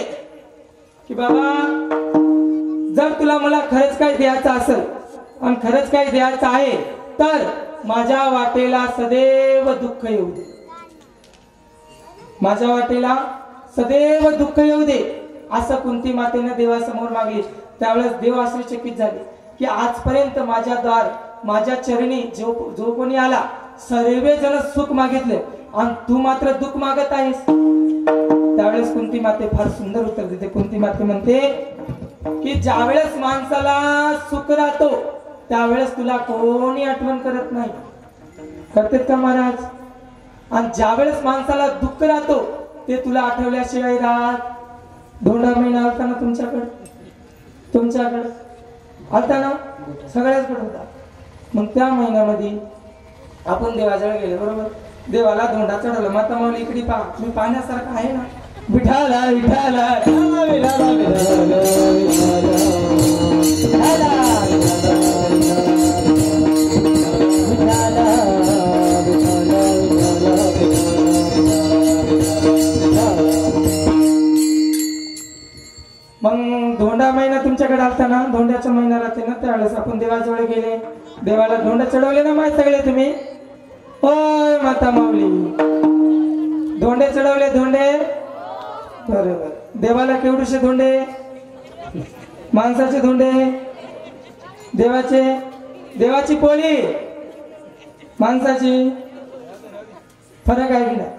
Speaker 1: की बाबा जर तुला मला खरंच काही द्यायचं असेल आणि खरंच काही द्यायचं आहे तर माझ्या वाटेला सदैव दुःख येऊ दे, माझ्या वाटेला सदैव दुःख येऊ दे असं कुंती मातेने देवासमोर मागले। त्यावेळेस देव आश्चर्यचकित झाले की आजपर्यंत माझ्या द्वार माझ्या चरणी जो कोणी आला सर्व जण सुख मागितले आणि तू मात्र दुःख मागत आहेस। त्यावेळेस कुंती माते फार सुंदर उत्तर देते। कुंती माते म्हणते की ज्यावेळेस माणसाला सुख राहतो त्यावेळेस तुला कोणी आठवण करत नाही, करतेत का महाराज? आणि ज्यावेळेस माणसाला दुःख राहतो ते तुला आठवल्याशिवाय राहत धोंडा महिना आलता ना तुमच्याकडे आलता ना सगळ्याचकडे होता. मग त्या महिन्यामध्ये आपण देवाजवळ गेले बरोबर. देवाला धोंडा चढवला. माता माऊली इकडे पहा, मी पाहण्यासारखं आहे ना. विठाला विठाला विठाला विठाला मग धोंडा महिना तुमच्याकडे आलता ना. धोंड्याचा महिना राहते ना त्यावेळेस आपण देवाजवळ गेले. देवाला धोंडा चढवले ना माहीत सगळे तुम्ही. होय माता माऊली धोंडे चढवले. धोंडे बरोबर. देवाला केवढूशे धोंडे? माणसाचे धोंडे देवाचे. देवाची पोळी माणसाची. फरक आहे की नाही?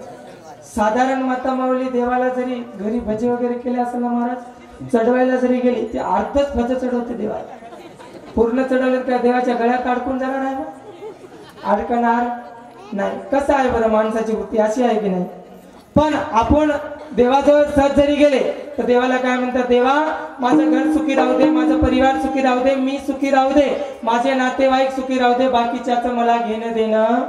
Speaker 1: साधारण माता माऊली देवाला जरी घरी भजे वगैरे केले असेल ना महाराज, चढवायला जरी गेली ते अर्धच भज चढवते देवाला. पूर्ण चढवलं त्या देवाच्या गळ्यात अडकून जाणार आहे ना? अडकणार नाही. कसं आहे बरं माणसाची वृत्ती अशी आहे की नाही? पण आपण देवाजवळ सहज जरी गेले तर देवाला काय म्हणतात? देवा माझं घर सुखी राहू दे, माझा परिवार सुखी राहू दे, मी सुखी राहू दे, माझे नातेवाईक सुखी राहू दे, बाकीच्याच मला घेणं देणं.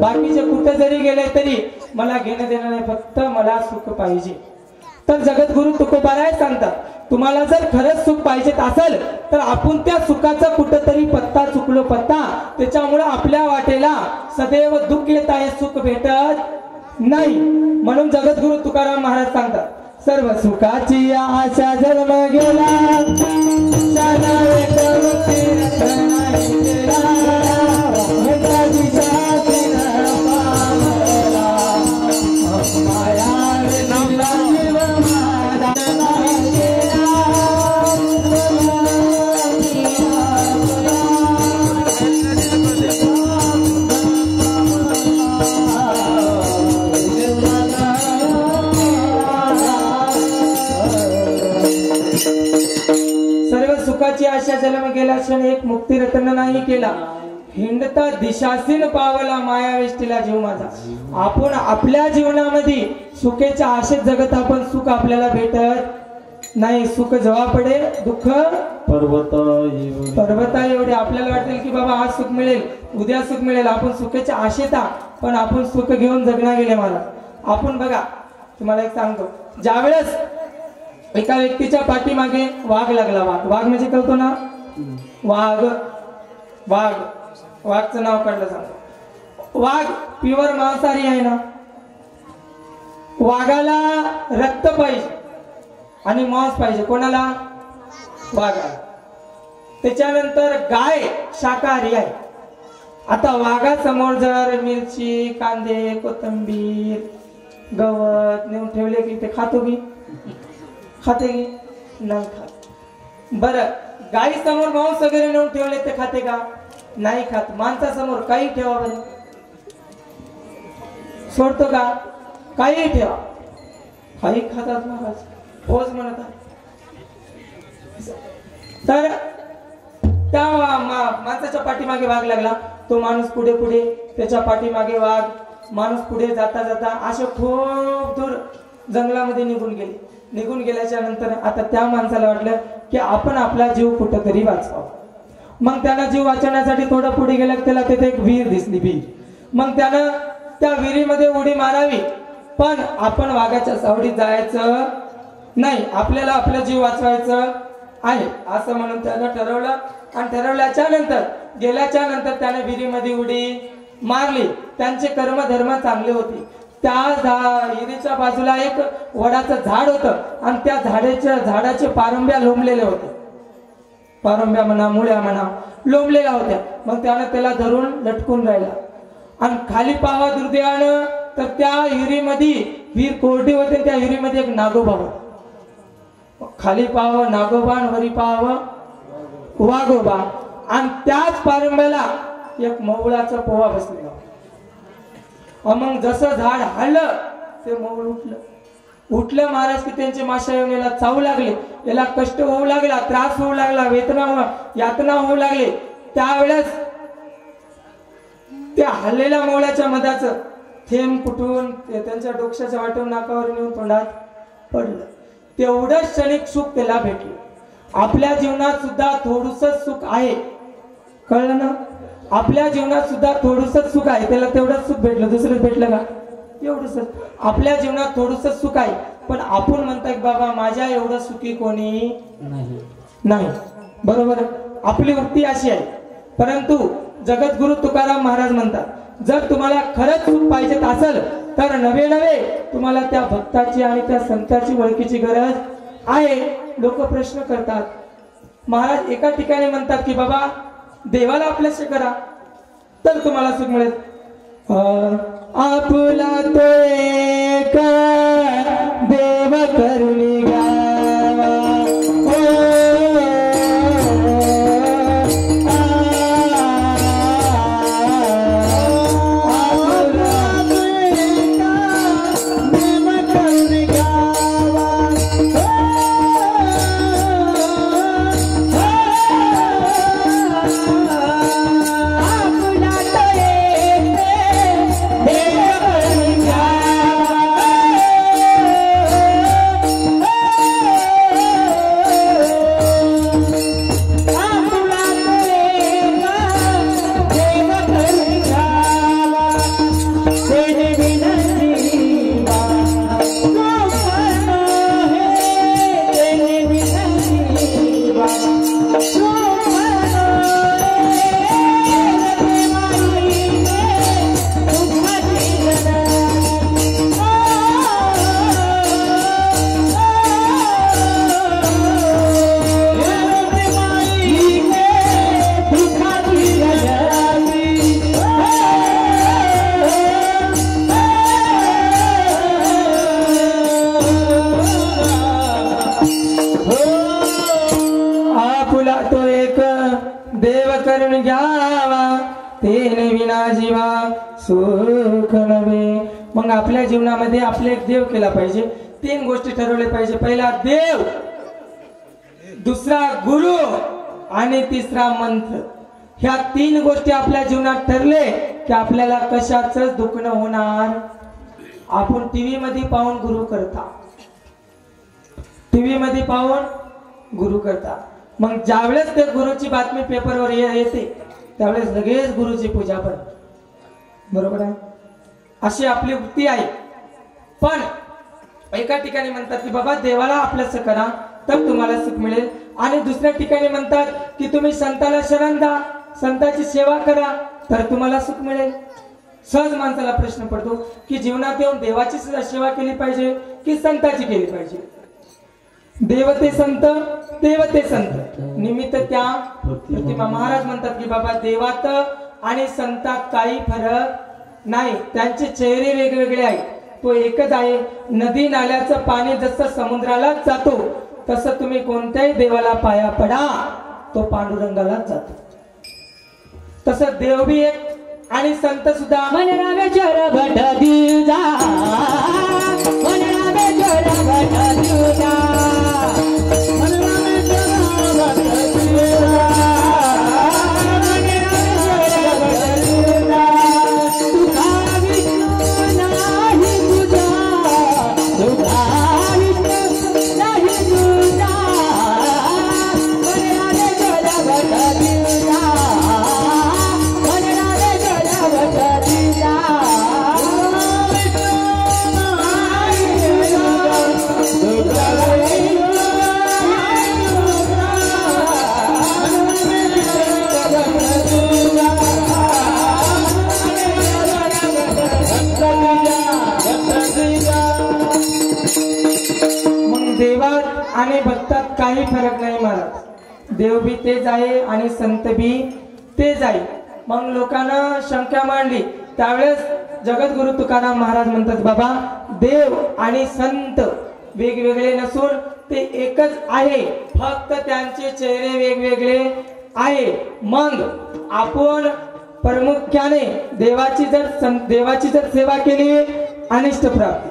Speaker 1: बाकीचे कुठे जरी गेले तरी मला घेणं देणं नाही, फक्त मला सुख पाहिजे. तर जगद्गुरु तुकोबाराय सांगतात, तुम्हाला जर खरंच सुख पाहिजे असेल तर आपण त्या सुखाचा कुठेतरी पत्ता चुकलो पत्ता. त्याच्यामुळे आपल्या वाटेला सदैव दुःख येत आहे, सुख भेटत नाही. म्हणून जगद्गुरु तुकाराम महाराज सांगतात, सर्व सुखाची आशा जन्म गेला, सुखाची आशा जन्म गेला क्षण एक मुक्ती रत्न नाही केला, हिंडता दिशासीन पावला माया वेष्टीला जीव माझा. आपण आपल्या जीवनामध्ये सुखेच्या आशेत जगत आपण सुख आपल्याला भेटत नाही. सुख जवळ पडे दुःख पर्वता एवढे. आपल्याला वाटेल की बाबा आज सुख मिळेल, उद्या सुख मिळेल, आपण सुखाच्या आशेत पण आपण सुख घेऊन जगणार गेले मला. आपण बघा तुम्हाला एक सांगतो, ज्यावेळेस एका व्यक्तीच्या पाठीमागे वाघ लागला. वाघ म्हणजे कळतो ना? वाघ वाघचं नाव काढलं सांगतो. वाघ प्युअर मांसाहारी आहे ना. वाघाला रक्त पाहिजे आणि मांस पाहिजे. कोणाला? वाघाला. त्याच्यानंतर गाय शाकाहारी आहे. आता वाघासमोर जर मिरची, कांदे, कोथिंबीर, गवत नेऊन ठेवले की ते खातो की? खाते की नाही खात. बरं गाई समोर मांस वगैरे नेऊन ठेवले ते खाते का? नाही खात. माणसासमोर काही ठेवा बरं, सोडतो का? काही ठेवा, काही खातात महाराज. होच म्हणत आहे. तर त्या माणसाच्या पाठीमागे वाघ लागला. तो माणूस पुढे पुढे, त्याच्या पाठीमागे वाघ. माणूस पुढे जाता जाता असे खूप दूर जंगलामध्ये निघून गेले. निघून गेल्याच्या नंतर आता त्या माणसाला वाटलं की आपण आपला जीव कुठंतरी वाचवावा. मग त्याला जीव वाचवण्यासाठी थोडं पुढे गेलं, त्याला तिथे एक विहीर दिसली. विहीर. मग त्यानं त्या विहिरीमध्ये उडी मारावी, पण आपण वाघाच्या सावडीत जायचं नाही, आपल्याला आपला जीव वाचवायचं आहे असं म्हणून त्यानं ठरवलं. आणि ठरवल्याच्या नंतर गेल्याच्या नंतर त्याने विहिरीमध्ये उडी मारली. त्यांचे कर्मधर्म चांगले होते. त्या विहिरीच्या बाजूला एक वडाचं झाड होतं आणि त्या झाडाचे पारंब्या लोंबलेले होते. पारंब्या म्हणा, मुळ्या म्हणा, लोंबलेल्या होत्या. मग त्यानं त्याला धरून लटकून राहिला. आणि खाली पाहावा दुर्दैवानं तर त्या विहिरीमध्ये, विहीर कोरडी होते, त्या विहिरीमध्ये एक नागोबा होता. खाली पाहावं नागोबा आणि वरी पाहावं वाघोबा. आणि त्याच पारंब्याला एक मौळाचा पोहा बसलेला. मग जसं झाड हललं ते मौळ उठलं महाराज की त्यांचे माशा येऊन याला चावू लागले, याला कष्ट होऊ लागला, त्रास होऊ लागला, यातना होऊ लागले. त्यावेळेस त्या हल्लेल्या मौळ्याच्या मधाचं थेंब कुठून त्यांच्या डोक्याच्या वाटेवर नाकावर नेऊन तोंडात पडलं. तेवढं क्षणिक सुख त्याला भेटलं. आपल्या जीवनात सुद्धा थोडंसं सुख आहे, कळलं ना? आपल्या जीवनात सुद्धा थोडंसं सुख आहे, त्याला तेवढंच सुख भेटलं, दुसरं भेटलं का? एवढंच. आपल्या जीवनात थोडंसं सुख आहे, पण आपण म्हणतात बाबा माझ्या एवढं सुखी कोणी नाही. बरोबर, आपली वृत्ती अशी आहे. परंतु जगद्गुरु तुकाराम महाराज म्हणतात, जर तुम्हाला खरंच सुख पाहिजे असेल तर नवे नवे तुम्हाला त्या भक्ताची आणि त्या संताची ओळखीची गरज आहे. लोक प्रश्न करतात. महाराज एका ठिकाणी म्हणतात की बाबा देवाला आपल्याशी करा तर तुम्हाला सुख मिळेल. आपला तो एक देव करुणी गावा, सुख नव्हे. मग आपल्या जीवनामध्ये आपले एक देव केला पाहिजे. 3 गोष्टी ठरवल्या पाहिजे. पहिला देव, दुसरा गुरु आणि तिसरा मंत्र. ह्या 3 गोष्टी आपल्या जीवनात ठरले की आपल्याला कशाच दुःख न होणार. आपण टीव्ही मध्ये पाहून गुरु करता, टीव्ही मध्ये पाहून गुरु करता. मग ज्यावेळेस ते गुरुची बातमी पेपरवर येते त्यावेळेस लगेच गुरुची पूजा पण. बरोबर आहे, अशी आपली वृत्ती आहे. पण एका ठिकाणी म्हणतात की बाबा देवाला आपलंच करा तर तुम्हाला सुख मिळेल, आणि दुसऱ्या ठिकाणी म्हणतात की तुम्ही संताला शरण द्या, संताची सेवा करा तर तुम्हाला सुख मिळेल. सहज माणसाला प्रश्न पडतो की जीवनात येऊन देवाची सेवा केली पाहिजे की संताची केली पाहिजे. देवते संत, देवते संत निमित्त त्या प्रतिमा. महाराज म्हणतात की बाबा देवात आणि संतात काही फरक नाही, त्यांचे चेहरे वेगवेगळे आहेत, तो एकच आहे. नदी नाल्याचं पाणी जसं समुद्रालाच जातो तसं तुम्ही कोणत्याही देवाला पाया पडा तो पांडुरंगालाच जातो. तसं देव बी एक आणि संत सुद्धा. आणि भक्तात काही फरक नाही महाराज. देव बी तेच आहे आणि संत बी तेच आहे. मग लोकांना शंका मांडली त्यावेळेस जगद्गुरु तुकाराम महाराज म्हणतात बाबा देव आणि संत वेगवेगळे नसून ते एकच आहे, फक्त त्यांचे चेहरे वेगवेगळे आहे. मग आपण प्रामुख्याने देवाची जर सेवा केली अनिष्ट प्राप्ती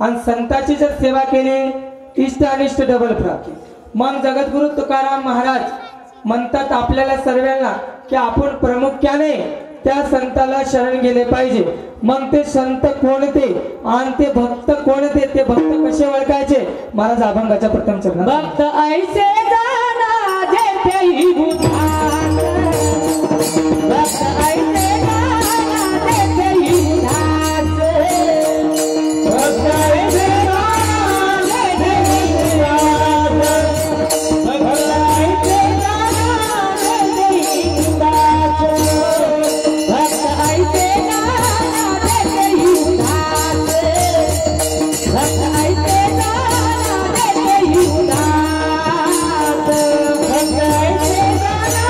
Speaker 1: आणि संताची जर सेवा केली इष्ट अनिष्ट डबल प्राप्ती. मग जगद्गुरु तुकाराम महाराज म्हणतात आपल्याला सर्वांना की आपण प्रामुख्याने त्या संताला शरण गेले पाहिजे. मग ते संत कोणते आणि ते भक्त कोणते, ते भक्त कसे ओळखायचे? महाराज अभंगाच्या प्रथम चरणात
Speaker 2: भक्त ऐसे जाना जेथेही उदास, भक्त ऐसे जाना जेथेही उदास, भक्त ऐसे जाना जेथेही उदास, भक्त ऐसे जाना जेथेही उदास, भक्त ऐसे जाना जेथेही उदास, भक्त ऐसे जाना जेथेही उदास, भक्त ऐसे जाना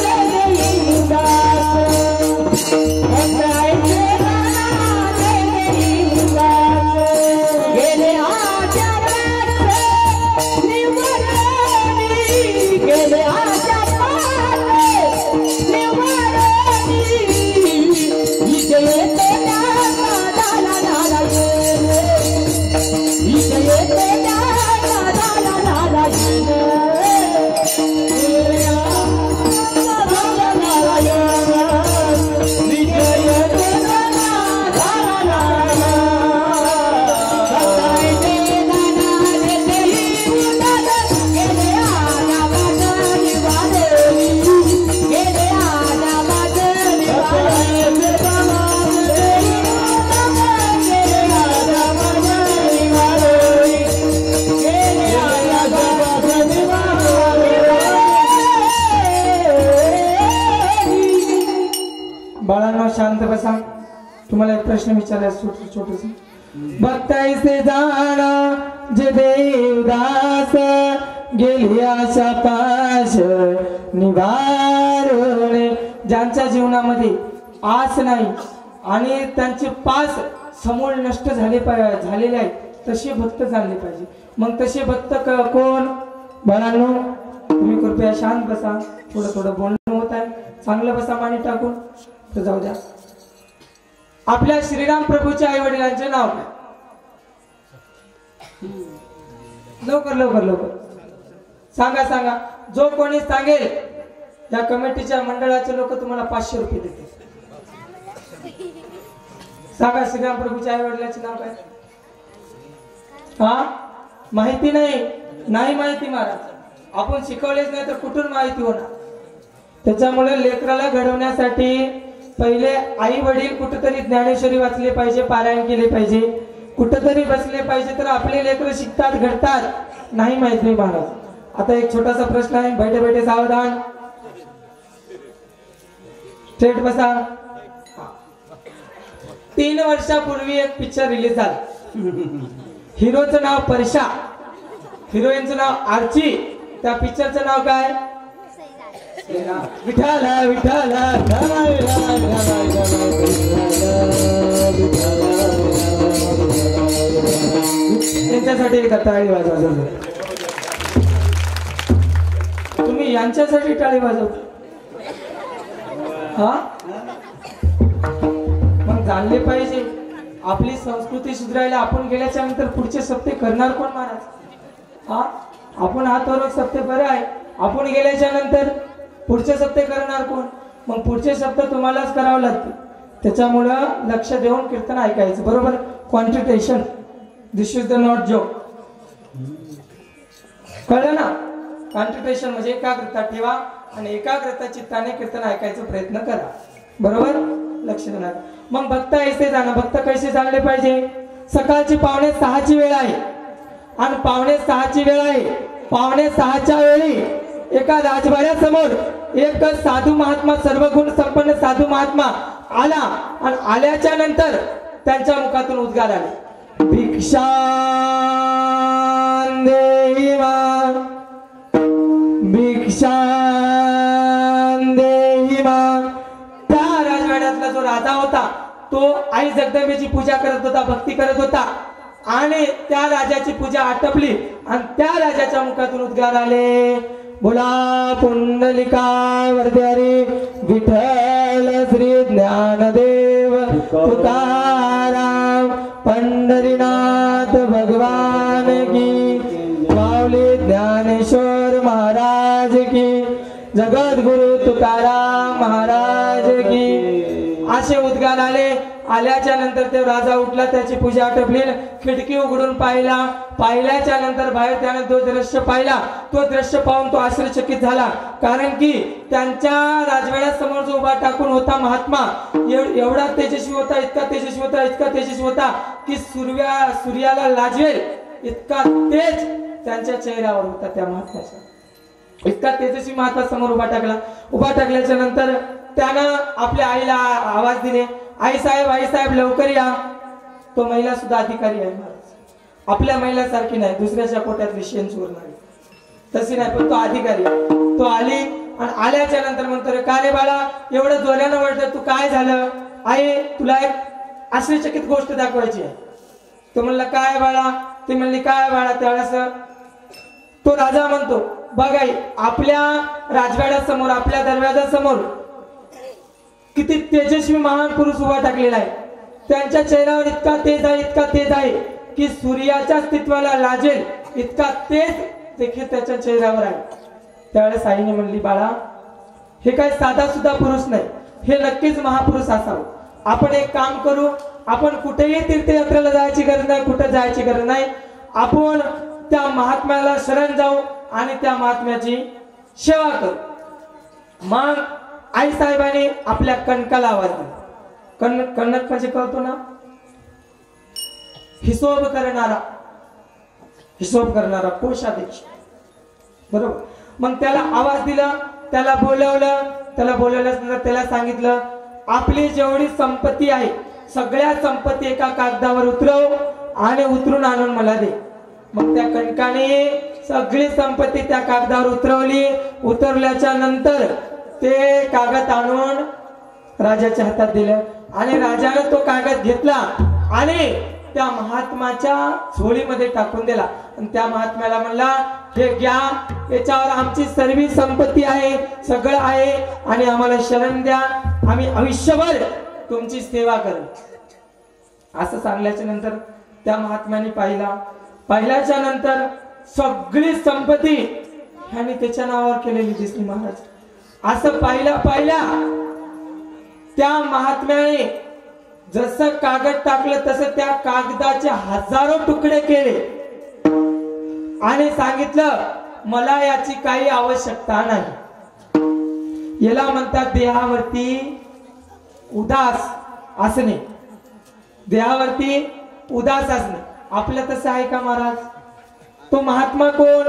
Speaker 2: जेथेही उदास, भक्त ऐसे जाना जेथेही उदास. गेले आच्या पासे निवडणी, गेले आच्या पासे निवडणी, इथे येते दादा दादा दादा गेले, इथे येते दादा दादा दादा गेले, गेले दादा दादा गेले, इथे येते दादा दादा दादा. भक्त ऐसे जाना जेथेही उदास, गेले आजा बाजरी वादळी, गेले आजा बाजरी वादळी, गेले आजा बाजरी वादळी, गेले आजा बाजरी वादळी.
Speaker 1: बाळांनो शांत बसा. तुम्हाला एक प्रश्न विचारायचा छोटस. भक्त ऐसे जाना जे देवदास, गेली आशा पाश निवारणे. ज्यांच्या जीवनामध्ये आस नाही आणि त्यांचे पास समूळ नष्ट झालेले आहेत, तसे भक्त जाणले पाहिजे. मग तसे भक्त कोण? बाळांनो तुम्ही कृपया शांत बसा. थोडं थोडं बोलणं होत आहे, चांगलं बसा माने टाकून. तर जाऊ द्या. आपल्या श्रीराम प्रभूच्या आई वडिलांचे नाव काय? लवकर लवकर लवकर सांगा सांगा. जो कोणी सांगेल या कमिटीच्या मंडळाचे लोक तुम्हाला 500 रुपये देतील. सांगा श्रीराम प्रभूच्या आई वडिलांचे नाव काय? हा माहिती नाही? नाही माहिती महाराज. आपण शिकवलेच नाही तर कुठून माहिती होणार? त्याच्यामुळे लेकराला घडवण्यासाठी पहिले आई वडील कुठेतरी ज्ञानेश्वरी वाचले पाहिजे, पारायण केले पाहिजे, कुठेतरी बसले पाहिजे, तर आपले लेकर शिकतात, घडतात. नाही माहित नाही महाराज. आता एक छोटासा प्रश्न आहे, बैठे बैठे सावधान, स्ट्रेट बसा. 3 वर्षापूर्वी एक पिक्चर रिलीज झाला. हिरोचं नाव परशा, हिरोईनचं नाव आर्ची. त्या पिक्चरचं नाव काय? विठाला विठाला त्यांच्यासाठी एकदा टाळी वाजवा. तुम्ही यांच्यासाठी टाळी वाजवता? हा मग जाणले पाहिजे आपली संस्कृती सुधारायला. आपण गेल्याच्या नंतर पुढचे सप्ते करणार कोण महाराज? हा आपण हातावर सप्ते बरं आहे, आपण गेल्याच्या नंतर पुढचे सप्ते करणार कोण? मग पुढचे सप्ते तुम्हालाच करावं लागते. त्याच्यामुळं लक्ष देऊन कीर्तन ऐकायचं, बरोबर? Concentration, this is the not joke. कळलं ना? कॉन्सन्ट्रेशन म्हणजे एकाग्रता ठेवा आणि एकाग्रता चित्ताने कीर्तन ऐकायचा प्रयत्न करा, बरोबर? लक्ष देणार. मग भक्त ऐसे जाणं. भक्त कैसे जाणले पाहिजे? सकाळची 5:45ची वेळ आहे आणि 5:45ची वेळ आहे. 5:45च्या वेळी एका राजवाड्यासमोर एक साधू महात्मा, सर्वगुण संपन्न साधू महात्मा आला आणि आल्याच्या नंतर त्यांच्या मुखातून उद्गार आले, भिक्षा देहि मा, भिक्षा देहि मा. त्या राजवाड्यातला जो राजा होता तो आई जगदंबेची पूजा करत होता, भक्ती करत होता आणि त्या राजाची पूजा आटपली आणि त्या राजाच्या मुखातून उद्गार आले, बोला पुंडलिका वरद्यारी विठ्ठल श्री ज्ञानदेव तुकाराम पंढरीनाथ भगवान की, माऊली ज्ञानेश्वर महाराज की, जगद्गुरु तुकाराम महाराज की. असे उद्गार आले. आल्याच्या नंतर ते राजा उठला, त्याची पूजा आटपली. खिडकी उघडून पाहिल्याच्या नंतर बाहेर त्याने तो दृश्य पाहिला. तो दृश्य पाहून तो आश्चर्यचकित झाला, कारण की त्यांच्या राजवाड्यासमोर जो उभा टाकून होता महात्मा एवढा तेजस्वी होता, इतका तेजस्वी होता, इतका तेजस्वी होता की सूर्याला लाजवेल इतका तेज त्यांच्या चेहऱ्यावर होता. त्या महात्म्याचा इतका तेजस्वी महात्मा समोर उभा टाकल्याच्या नंतर त्यानं आपल्या आईला आवाज दिले, आई साहेब लवकर या. तो महिला सुद्धा अधिकारी आहे महाराज, आपल्या महिलासारखी नाही, दुसऱ्याच्या पोटात शेण चोरणारी तशी नाही, पण तो अधिकारी आहे. तो आली आणि आल्याच्या नंतर म्हणतो, का रे बाळा एवढं जोरानं वाटतं, तू काय झालं? आई तुला एक आश्चर्यचकित गोष्ट दाखवायची आहे. तो म्हणला काय बाळा? ती म्हणली काय बाळा? त्यावेळेस तो राजा म्हणतो, बघ आई, आपल्या राजवाड्यासमोर आपल्या दरवाजासमोर किती तेजस्वी महान पुरुष उभा टाकलेला आहे. त्यांच्या चेहऱ्यावर इतका तेज आहे की सूर्याच्या अस्तित्वाला लाजेल इतका तेज देखील त्याच्या चेहऱ्यावर आहे. त्यावेळेस आईने म्हणली, बाळा हे काही साधा सुद्धा पुरुष नाही, हे नक्कीच महापुरुष असावं. आपण एक काम करू, आपण कुठेही तीर्थयात्रेला जायची गरज नाही, कुठे जायची गरज नाही, आपण त्या महात्म्याला शरण जाऊ आणि त्या महात्म्याची सेवा करू. मग आई साहेबांनी आपल्या कणकाला आवाज दिला. कणक म्हणजे कळतो ना, हिशोब करणारा कोषाध्यक्ष, बरोबर. मग त्याला आवाज दिला, त्याला बोलवल्यानंतर त्याला सांगितलं, आपली जेवढी संपत्ती आहे सगळ्या संपत्ती एका कागदावर उतरव आणि उतरून आणून मला दे. मग त्या कणकाने सगळी संपत्ती त्या कागदावर उतरवली. उतरल्याच्या नंतर ते कागद आणून राजाच्या हातात दिलं आणि राजाने तो कागद घेतला आणि त्या महात्माच्या झोळीमध्ये टाकून दिला. आणि त्या महात्म्याला म्हणला, हे घ्या, याच्यावर आमची सर्व संपत्ती आहे, सगळं आहे आणि आम्हाला शरण द्या, आम्ही आयुष्यभर तुमची सेवा करू. असं सांगल्याच्या नंतर त्या महात्म्याने पाहिल्याच्या नंतर सगळी संपत्ती ह्याने त्याच्या नावावर केलेली दिसली महाराज. असं पाहिल्या त्या महात्म्याने जसं कागद टाकलं तसं त्या कागदाचे हजारो तुकडे केले आणि सांगितलं, मला याची काही आवश्यकता नाही. याला म्हणतात देहावरती उदास असणे, देहावरती उदास असणे. आपलं तसं आहे का महाराज? तो महात्मा कोण?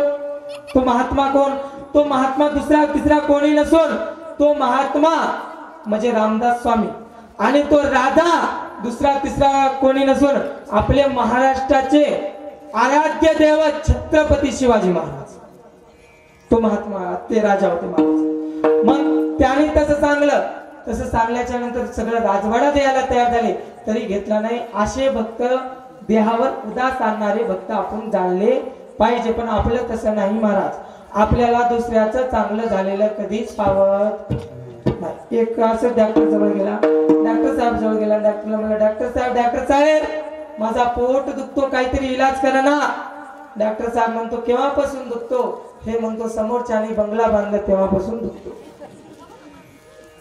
Speaker 1: तो महात्मा दुसरा तिसरा कोणी नसून तो महात्मा म्हणजे रामदास स्वामी, आणि तो राधा दुसरा तिसरा कोणी नसून आपले महाराष्ट्राचे आराध्य दैवत छत्रपती शिवाजी महाराज. तो महात्मा, ते राजा होते महाराज. मग त्याने तसं सांगल्याच्या नंतर सगळं राजवाडा द्यायला तयार झाले, तरी घेतला नाही. असे भक्त, देहावर उदास आणणारे भक्त आपण जाणले पाहिजे. पण आपलं तसं नाही महाराज. आपल्याला दुसऱ्याचं चांगलं झालेलं कधीच पावत नाही. एक असं डॉक्टर साहेब जवळ गेला. डॉक्टरला म्हणलं, डॉक्टर साहेब माझा पोट दुखतो, काहीतरी इलाज करा ना. डॉक्टर साहेब म्हणतो, केव्हापासून दुखतो? हे म्हणतो, समोरच्याने बंगला बांधला तेव्हापासून दुखतो.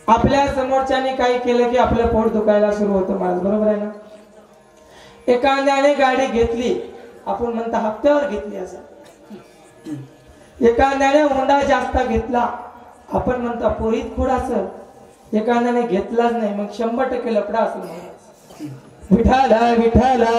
Speaker 1: आपल्या समोरच्याने काही केलं की आपलं पोट दुखायला सुरू होतं महाराज, बरोबर आहे ना. एखाद्याने गाडी घेतली, आपण म्हणतो हप्त्यावर घेतली. असं एखाद्याने हुंडा जास्त घेतला, आपण म्हणतो पोरीत खोड. असं एखाद्याने घेतलाच नाही, मग 100% लपडा असेल महाराज. विठाला विठाला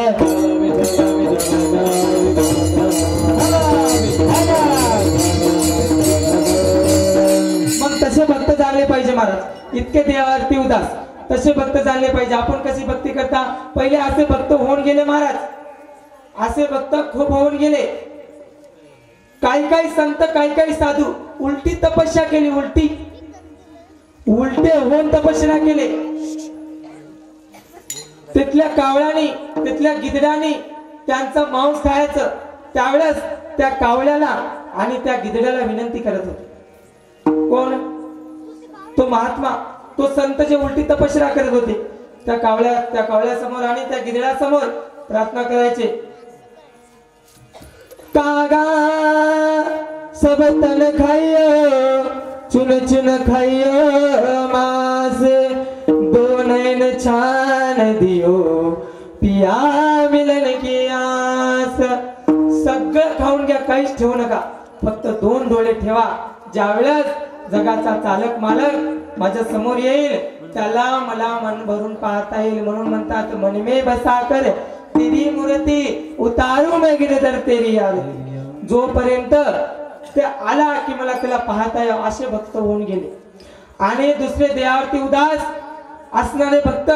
Speaker 1: मग तसे भक्त झाले पाहिजे महाराज. इतके देवावरती उदास, तसे भक्त झाले पाहिजे. आपण कशी भक्ती करता? पहिले असे भक्त होऊन गेले महाराज, असे भक्त खूप होऊन गेले. काही संत, काही साधू उलटी तपस्या केली, उलटे होऊन तपस्या केले. तिथल्या कावळ्यानी, तिथल्या गिधड्यानी त्यांचं मांस खायचं. त्यावेळेस त्या कावळ्याला आणि त्या गिधड्याला विनंती करत होते. कोण? तो महात्मा, तो संत जे उलटी तपस्या करत होते. त्या कावळ्यासमोर आणि त्या गिधड्यासमोर प्रार्थना करायचे. कागा सब तन खाइयो, चुन चुन खाइयो मांस, दो नैन छान दियो पिया मिलन की आस. सगळं खाऊन घ्या, काहीच ठेवू नका, फक्त 2 डोळे ठेवा. ज्यावेळेस जगाचा चालक मालक माझ्या समोर येईल त्याला मला मन भरून पाहता येईल. म्हणून म्हणतात मन में बसा कर तेरी मूर्ती उतारू मैं गिरधर तेरी याद. जोपर्यंत ते आला की मला त्याला पाहता येईल असे भक्त होऊन गेले. आणि दुसरे देहावरती उदास असणारे भक्त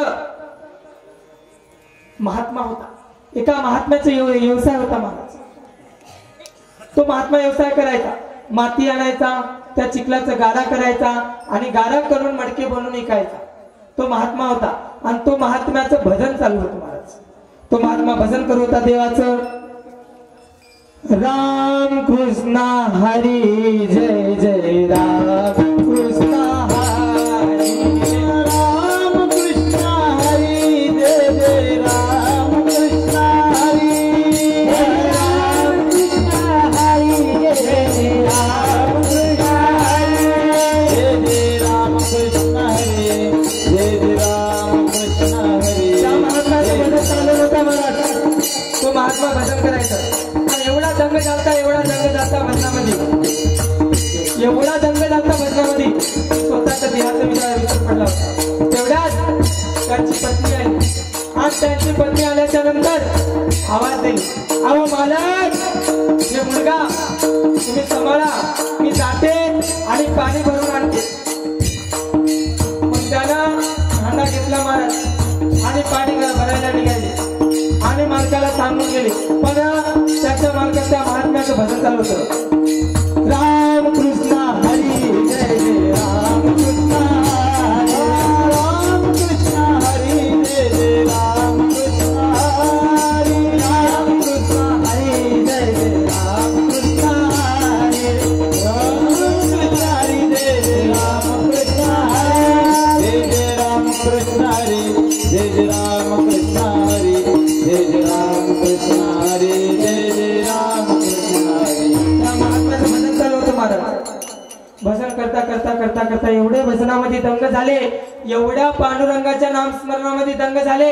Speaker 1: महात्मा होता. एका महात्म्याचा व्यवसाय होता महाराज. तो महात्मा व्यवसाय करायचा, माती आणायचा, त्या चिखलाचा गारा करायचा आणि गारा करून मडके बनवून विकायचा. तो महात्मा होता आणि तो महात्म्याचं भजन चालू होतं महाराज. तो महात्मा भजन करत होता देवाचं. राम कृष्ण हरी जय जय राम कृष्ण हरी.
Speaker 2: राम कृष्ण हरी जय जय राम कृष्ण हरी. राम कृष्ण हरी जय जय राम कृष्ण हरी. जय जय राम कृष्ण हरी जय जय राम कृष्ण हरी.
Speaker 1: त्या महात्म्याचं भजन चालू होता महाराज. तो महात्मा भजन करायचा. एवढा दंग झालता, एवढा दंग झालता भजनामध्ये, एवढा दंग झालता भजनामध्ये, स्वतःच्या देहाचा विचार पडला होता. तेवढ्यात त्यांची पत्नी आली आणि त्यांची पत्नी आल्याच्या नंतर आवाज दिली, अहो मालक, हे मुलगा तुम्ही सांभाळा, मी जाते आणि पाणी भरून आणते. मग त्यानं हांडा घेतला महाराज आणि पाणी भरायला निघाले आणि मालकाला सांगून गेले. पण त्याच्या मालकाच्या महात्म्याचं भजन चालू होतं. राम कृष्ण हरी जय जय राम कृष्ण हरी.
Speaker 2: राम कृष्ण हरी जय जय राम कृष्ण हरी.
Speaker 1: राम कृष्ण हरी जय जय राम कृष्ण हरी.
Speaker 2: राम कृष्ण हरी जय जय राम कृष्ण हरी. जय जय राम कृष्ण हरी जय जय राम कृष्ण हरी. जय जय राम कृष्ण हरी जय जय राम कृष्ण हरी.
Speaker 1: त्या महात्म्याचं भजन चालू होतं महाराज. भजन करता करता करता करता एवढे भजनामध्ये दंग झाले, एवढ्या पांडुरंगाच्या नामस्मरणामध्ये दंग झाले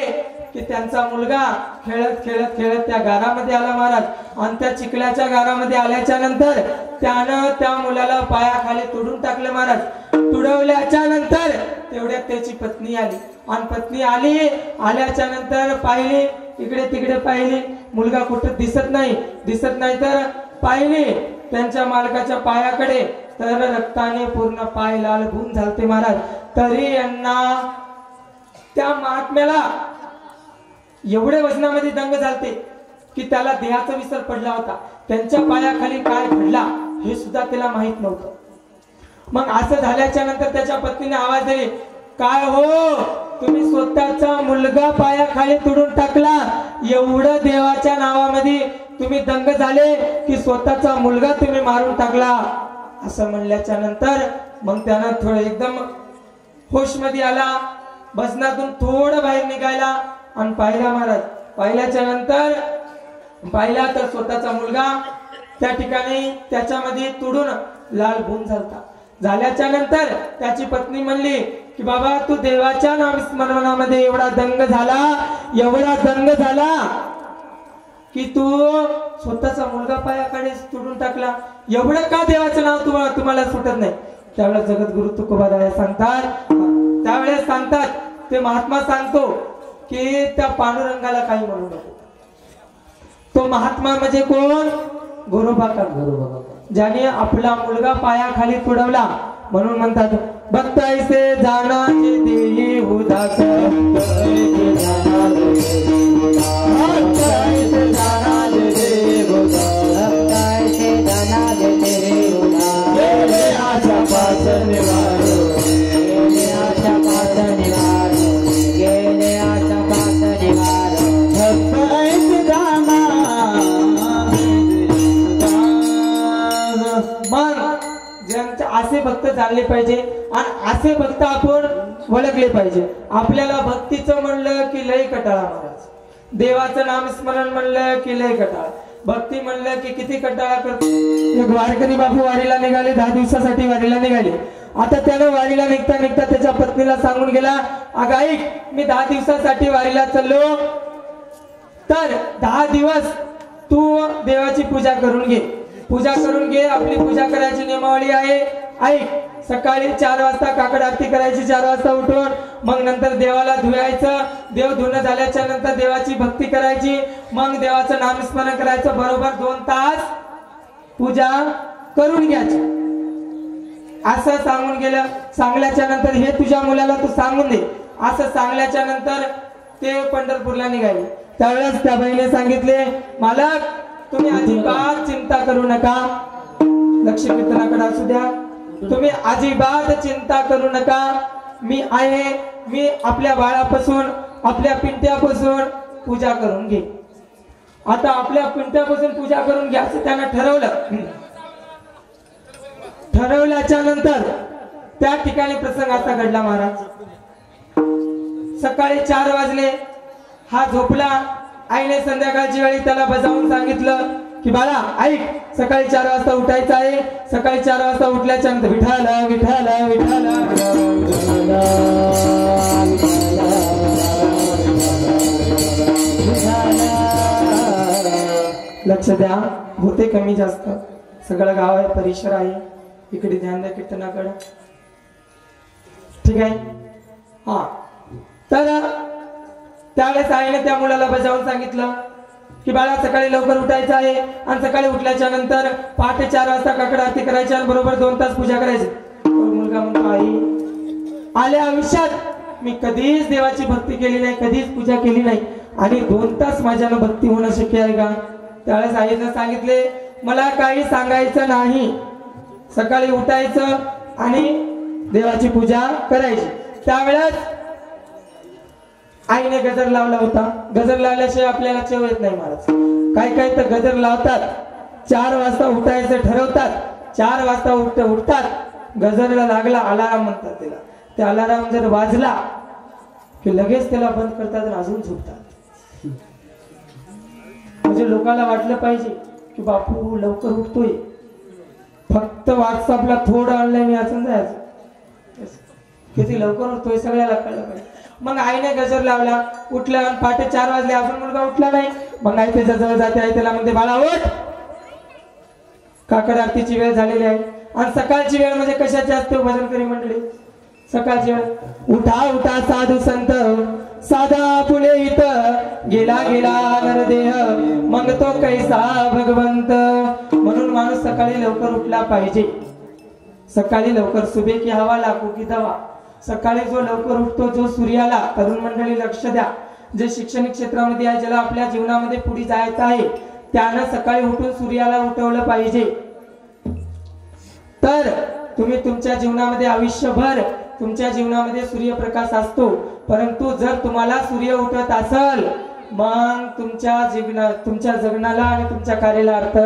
Speaker 1: की त्यांचा मुलगा खेळत खेळत खेळत त्या गारामध्ये आला महाराज. आणि त्या चिखल्याच्या गारामध्ये आल्याच्या नंतर त्यानं त्या मुलाला पायाखाली तुडून टाकलं महाराज. तुडवल्याच्या नंतर तेवढ्यात त्याची पत्नी आली आणि पत्नी आल्याच्या नंतर पाहिली, इकडे तिकडे पाहिली, मुलगा कुठं दिसत नाही तर पाहिली त्यांच्या मालकाच्या पायाकडे, तर रक्ताने पूर्ण पाय लाल भून झालते महाराज. तरी यांना त्या महात्म्याला एवढे वजनामध्ये दंग झालते की त्याला देहाचा विसर पडला होता. त्यांच्या पायाखाली काय घडला हे सुद्धा त्याला माहित नव्हतं. मग असं झाल्याच्या नंतर त्याच्या पत्नीने आवाज दिली, काय हो, तुम्ही स्वतःचा मुलगा पायाखाली तुडून टाकला, एवढं देवाच्या नावामध्ये तुम्ही दंग झाले की स्वतःचा मुलगा तुम्ही मारून टाकला. असं म्हणल्याच्या नंतर मग त्यानं थोडं एकदम होश मध्ये आला, भजनातून थोडं बाहेर निघायला आणि पाहिला महाराज. पाहिल्याच्या नंतर पाहिला तर स्वतःचा मुलगा त्या ठिकाणी त्याच्यामध्ये तुडून लाल भून झाल्याच्या नंतर त्याची पत्नी म्हणली की बाबा, तू देवाच्या नामस्मरणामध्ये एवढा दंग झाला की तू स्वतःचा मुलगा पायाकडे तुडून टाकला, एवढं का देवाचं नाव तुम्हाला सुटत नाही. त्यावेळेस जगद्गुरु तुकोबाराय त्यावेळेस सांगतात, ते महात्मा सांगतो की त्या पांडुरंगाला काही म्हणू नको. तो महात्मा म्हणजे कोण? गोरोबा का, ज्याने आपला मुलगा पायाखाली तुडवला. म्हणून म्हणतात, भक्त ऐसे जाणाचे देई उदास, असे भक्त चालले पाहिजे आणि असे भक्त आपण ओळखले पाहिजे. आपल्याला भक्तीचं म्हणलं की लय कटाळा महाराज, देवाचं नामस्मरण म्हणलं की लय कटाळा, भक्ती म्हणलं की किती कटाळा करतो. एक वारकरी बापू वारीला निघाले, 10 दिवसासाठी वारीला निघाले आता त्यानं वारीला निघता निघता त्याच्या पत्नीला सांगून गेला, अगं ऐक, मी 10 दिवसासाठी वारीला चाललो, तर 10 दिवस तू देवाची पूजा करून घे, पूजा करून घे. आपली पूजा करायची नियमावली आहे. ऐक, सकाळी 4 वाजता काकड आरती करायची, 4 वाजता उठून, मग नंतर देवाला धुवायचं, देव धुणं झाल्याच्या नंतर देवाची भक्ती करायची, मग देवाचं नामस्मरण करायचं, बरोबर 2 तास पूजा करून घ्यायची. असं सांगून गेलं. सांगल्याच्या नंतर हे तुझ्या मुलाला तू सांगून दे, असं सांगल्याच्या नंतर ते पंढरपूरला निघाले. त्यावेळेस त्या बाईने सांगितले, मालक तुम्ही अजिबात चिंता करू नका, लक्ष कीर्तनाकडे असू द्या, तुम्ही अजिबात चिंता करू नका, मी आहे, मी आपल्या बाळापासून आपल्या पिंट्यापासून पूजा करून घे. आता आपल्या पिंट्यापासून पूजा करून घ्या असं त्यानं ठरवलं. ठरवल्याच्या नंतर त्या ठिकाणी प्रसंग असा घडला महाराज. सकाळी 4 वाजले, हा झोपला. आईने संध्याकाळची वेळी त्याला बजावून सांगितलं की बाळा ऐक, सकाळी 4 वाजता उठायचं आहे. सकाळी 4 वाजता उठल्याच्या नंतर विठाला विठाला विठाला लक्ष द्या, होते कमी जास्त, सगळं गाव आहे, परिसर आहे, इकडे ध्यान द्या कीर्तनाकडे, ठीक आहे. हा, तर त्यावेळेस आईने त्या मुलाला बजावून सांगितलं की बाळा सकाळी लवकर उठायचं आहे आणि सकाळी उठल्याच्या नंतर पहाटे 4 वाजता काकड आरती करायची आणि बरोबर 2 तास पूजा करायची. मुलगा म्हणतो, आई आल्या आयुष्यात मी कधीच देवाची भक्ती केली नाही, कधीच पूजा केली नाही, आणि 2 तास माझ्यानं भक्ती होणं शक्य आहे का? त्यावेळेस आईने सांगितले, मला काही सांगायचं नाही, सकाळी उठायचं आणि देवाची पूजा करायची. त्यावेळेस आईने गजर लावला होता. गजर लावल्याशिवाय आपल्याला चव येत नाही महाराज. काय तर गजर लावतात, 4 वाजता उठायचं ठरवतात, 4 वाजता उठतात, गजरला लागला, अलाराम म्हणतात त्याला, ते अलाराम जर वाजला की लगेच त्याला बंद करतात आणि अजून झोपतात. म्हणजे लोकांना वाटलं पाहिजे की बापू लवकर उठतोय, फक्त व्हॉट्सअपला थोडं ऑनलाईन याचं जायचं, किती लवकर उठतोय सगळ्याला कळलं पाहिजे. मग आईने गजर लावला, उठला, पहाटे 4 वाजले, अजून मुलगा उठला नाही. मग आई त्याच्या जवळ जाते, आई त्याला म्हणते, बाळा उठ, काकड आरतीची वेळ झालेली आहे. आणि सकाळची वेळ म्हणजे कशाची असते भजन करी मंडळी? सकाळची वेळ. उठा उठा साधू संत, साधा फुले इथं गेला गेला नरदेह, मग तो कैसा भगवंत. म्हणून माणूस सकाळी लवकर उठला पाहिजे. सकाळी लवकर, सुबह की हवा लाखों की दवा. सकाळी जो लवकर उठतो, जो सूर्याला, तरुण मंडळी लक्ष द्या, जे शैक्षणिक क्षेत्रामध्ये आहे, ज्याला आपल्या जीवनामध्ये पुढे जायचं आहे, त्यानं सकाळी उठून सूर्याला उठवलं पाहिजे. तर तुम्ही तुमच्या जीवनामध्ये आयुष्यभर तुमच्या जीवनामध्ये सूर्यप्रकाश असतो, परंतु जर तुम्हाला सूर्य उठत असेल, मग तुमच्या जगण्याला आणि तुमच्या कार्याला अर्थ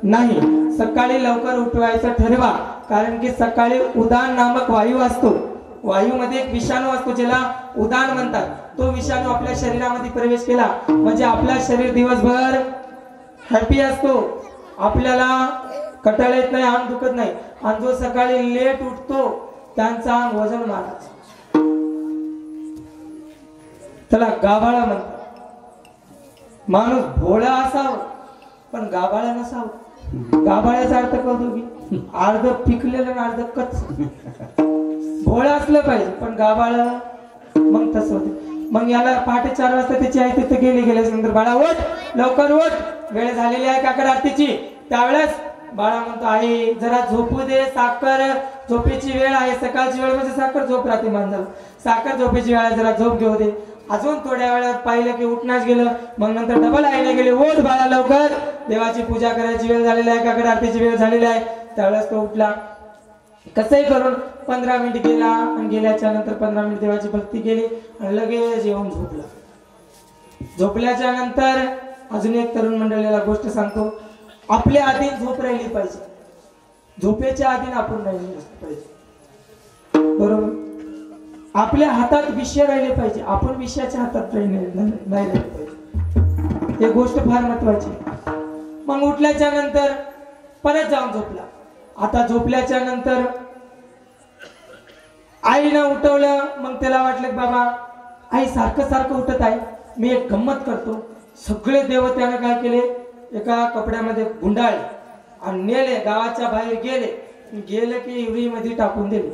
Speaker 1: नाही. सकाळी लवकर उठवायचं ठरवा, कारण की सकाळी उदान नामक वायू असतो. वायूमध्ये एक विषाणू असतो, ज्याला उदान म्हणतात. तो विषाणू आपल्या शरीरामध्ये प्रवेश केला म्हणजे आपला शरीर दिवसभर हॅपी असतो, आपल्याला कटाळा येत नाही, अंग दुखत नाही. आणि जो सकाळी लेट उठतो त्यांचा अंग वजन मारायचं, त्याला गाभाळा म्हणतात. माणूस भोळा असावं पण गाभाळा नसावं. गाभाळ्याचा अर्थ कळतो की अर्ध पिकलेलं आणि अर्ध कच्च. भोळा असलं पाहिजे पण गाभाळ मग तसं होते. मग याला पहाटे 4 वाजता त्याची आई तिथे गेल्याच्या नंतर, बाळा उठ, लवकर उठ, वेळ झालेली आहे काकड आरतीची. त्यावेळेस बाळा म्हणतो, आई जरा झोपू दे, साखर झोपेची वेळ आहे. सकाळची वेळ म्हणजे साखर झोप राहते माणसाला, साखर झोपेची वेळ आहे, जरा झोप घेऊ दे. अजून थोड्या वेळात पाहिलं की उठण्यास गेलं. मग नंतर डबल आईने गेले, उठ बाळा लवकर, देवाची पूजा करायची वेळ झालेली आहे, काकड आरतीची वेळ झालेली आहे. त्यावेळेस तो उठला, कसंही करून 15 मिनिट गेला आणि गेल्याच्या नंतर 15 मिनिट देवाची भक्ती केली आणि लगेच येऊन झोपला. झोपल्याच्या नंतर अजून एक तरुण मंडळीला गोष्ट सांगतो. आपल्या आधी झोप राहिली पाहिजे, झोपेच्या आधी आपण राहिली पाहिजे, बरोबर. आपल्या हातात विषय राहिले पाहिजे, आपण विषयाच्या हातात नाही राहिले पाहिजे. ही गोष्ट फार महत्वाची. मग उठल्याच्या नंतर परत जाऊन झोपला. आता झोपल्याच्या नंतर आईनं उठवलं. मग त्याला वाटलं की बाबा आई सारखं सारखं उठत आहे, मी एक गंमत करतो. सगळे देव त्यानं काय केले, एका कपड्यामध्ये गुंडाळले आणि नेले, गावाच्या बाहेर गेले की विहिरीमध्ये टाकून दिले.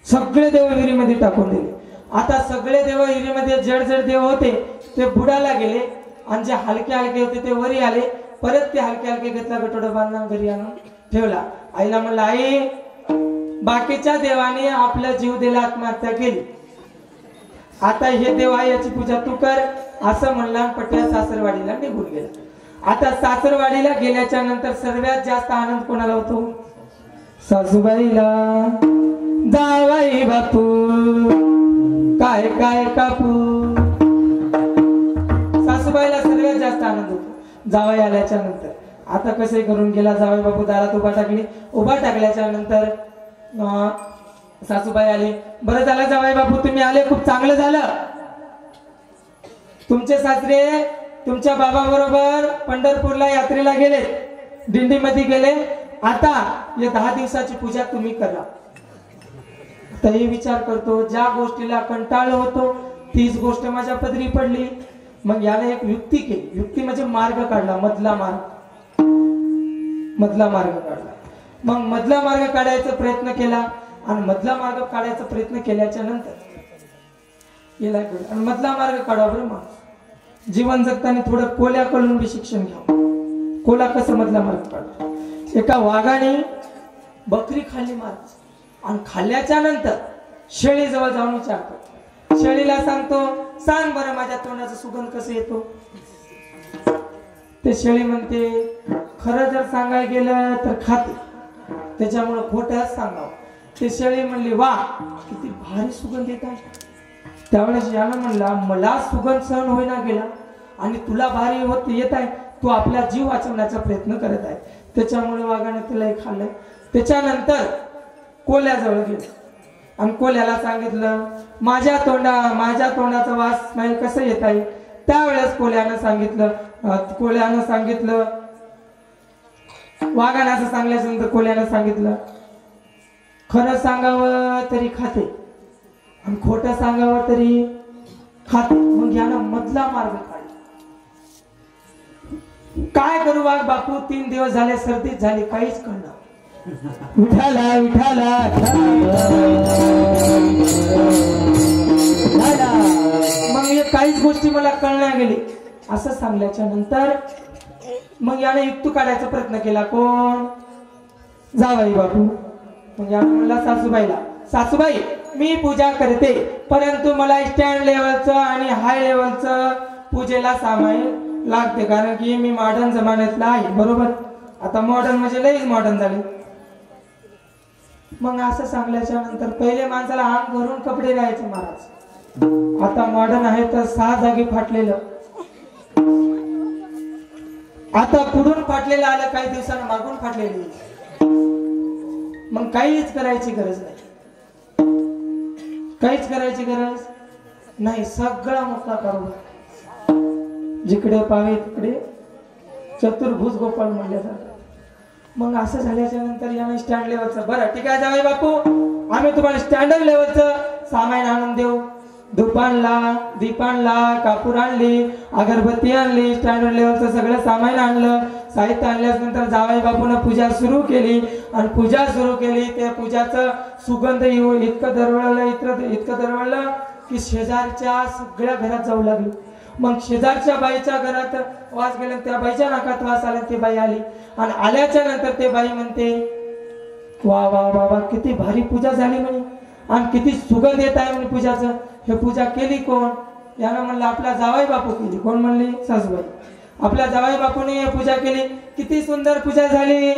Speaker 1: सगळे देव विहिरीमध्ये टाकून दिले. आता सगळे देव विहिरीमध्ये जड जड देव होते ते बुडाला गेले आणि जे हलके हलके होते ते वरी आले. परत ते हलके हलके घेतला, गटोडा बांधला, घरी आणून ठेवला. आईला म्हणलं आई बाकीच्या देवाने आपला जीव दिला, आत्महत्या केली, आता हे देव आहे याची पूजा तू कर असं म्हणला. पट्या सासरवाडीला निघून गेला. आता सासरवाडीला गेल्याच्या नंतर सर्वात जास्त आनंद कोणाला होतो, सासूबाईला. जावाई बापू काय काय कापू, सासूबाईला सर्वात जास्त आनंद होतो जावाई आल्याच्या नंतर. आता कसे करून गेला जावाई बापू, दारात उभा टाकल्याच्या नंतर सासूबाई आले. बरं झालं जावाई बापू तुम्ही आले, खूप चांगलं झालं. तुमचे सासरे तुमच्या बाबा बरोबर पंढरपूरला यात्रेला गेले, दिंडीमध्ये गेले. आता या 10 दिवसाची पूजा तुम्ही करा. तरी विचार करतो, ज्या गोष्टीला कंटाळलो होतो तीच गोष्ट माझ्या पदरी पडली. मग याने एक युक्ती केली. युक्ती म्हणजे मार्ग काढला, मधला मार्ग काढला. मग मधला मार्ग काढायचा प्रयत्न केला आणि मधला मार्ग काढायचा प्रयत्न केल्याच्या नंतर याला आणि मधला मार्ग काढा. बरं मग जीवन जगताना थोडं कोल्याकडून बी शिक्षण घ्या. कोला कसं मधला मार्ग काढला. एका वाघाने बकरी खाल्ली महाराज आणि खाल्ल्याच्या नंतर शेळीजवळ जाऊन विचारतो. शेळीला सांगतो, सांग बरं माझ्या तोंडाचा सुगंध कसं येतो. ते शेळी म्हणते, खरं जर सांगायला गेलं तर खाते, त्याच्यामुळे खोटंच सांगावं. ते शेळी म्हणली, वा किती भारी सुगंध येत आहे. त्यावेळेस यानं म्हणला, मला सुगंध सहन होईना गेला आणि तुला भारी होत येत आहे, तू आपला जीव वाचवण्याचा प्रयत्न करत आहे. त्याच्यामुळे वाघाने तिला खाल्लं. त्याच्यानंतर कोल्याजवळ गेलं आणि कोल्याला सांगितलं, माझ्या तोंडाचा वास स्मेल कसं येत आहे. त्यावेळेस कोल्यानं सांगितलं, वाघाने असं सांगल्यानंतर कोल्यानं सांगितलं, खरं सांगावं तरी खाते आणि खोटं सांगावं तरी खाते. मग यानं मधला मार्ग काढला. काय करू वाघ बापू, 3 दिवस झाले सर्दीच झाली, काहीच कळणार. विठाला विठाला मग हे काहीच गोष्टी मला कळण्या गेली असं सांगल्याच्या नंतर मग याने युक्ती काढायचा प्रयत्न केला. कोण, जावाई बापू. मग याने म्हणला सासूबाईला, सासूबाई मी पूजा करते परंतु मला स्टँड लेवलचं आणि हाय लेवलचं पूजेला सामाईन लागते, कारण की मी मॉडर्न जमान्यातला आहे. बरोबर, आता मॉडर्न म्हणजे लईच मॉडर्न झाले. मग असं सांगल्याच्या नंतर पहिले माणसाला अंग भरून कपडे घ्यायचे महाराज, आता मॉडर्न आहे तर 6 जागी फाटलेलं. आता पुढून फाटलेलं आलं, काही दिवसांना मागून फाटलेलं. मग काहीच करायची गरज नाही, सगळा मोठा कारभार. जिकडे पावे तिकडे चतुर्भुज गोपाळ म्हणल्यासारखं. मग असं झाल्याच्या नंतर याने स्टँड लेवलचं, बरं ठीक आहे जावई बापू, आम्ही तुम्हाला स्टँडर्ड लेवलचं सामान आणून देऊ. धूप आणला, दीप आणला, कापूर आणली, अगरबत्ती आणली, स्टँडर्ड लेवलचं सगळं सामान आणलं. साहित्य आणल्यानंतर जावई बापून पूजा सुरू केली आणि पूजा सुरू केली. त्या पूजाचं सुगंध इतकं दरवळलं की शेजारच्या सगळ्या घरात जाऊ लागली. मग शेजारच्या बाईच्या घरात वास गेला, त्या बाईच्या नाकात वास आला. ती बाई आली आणि आल्याच्या नंतर ते बाई म्हणते, वा वा वा वा किती भारी पूजा झाली म्हणे आणि किती सुगंध येत आहे म्हणे पूजाचं. हे पूजा केली कोण. यानं म्हणलं आपला जावई बापू केली. कोण म्हणली, सासूबाई. आपल्या जावई बापूने पूजा केली. किती सुंदर पूजा झाली.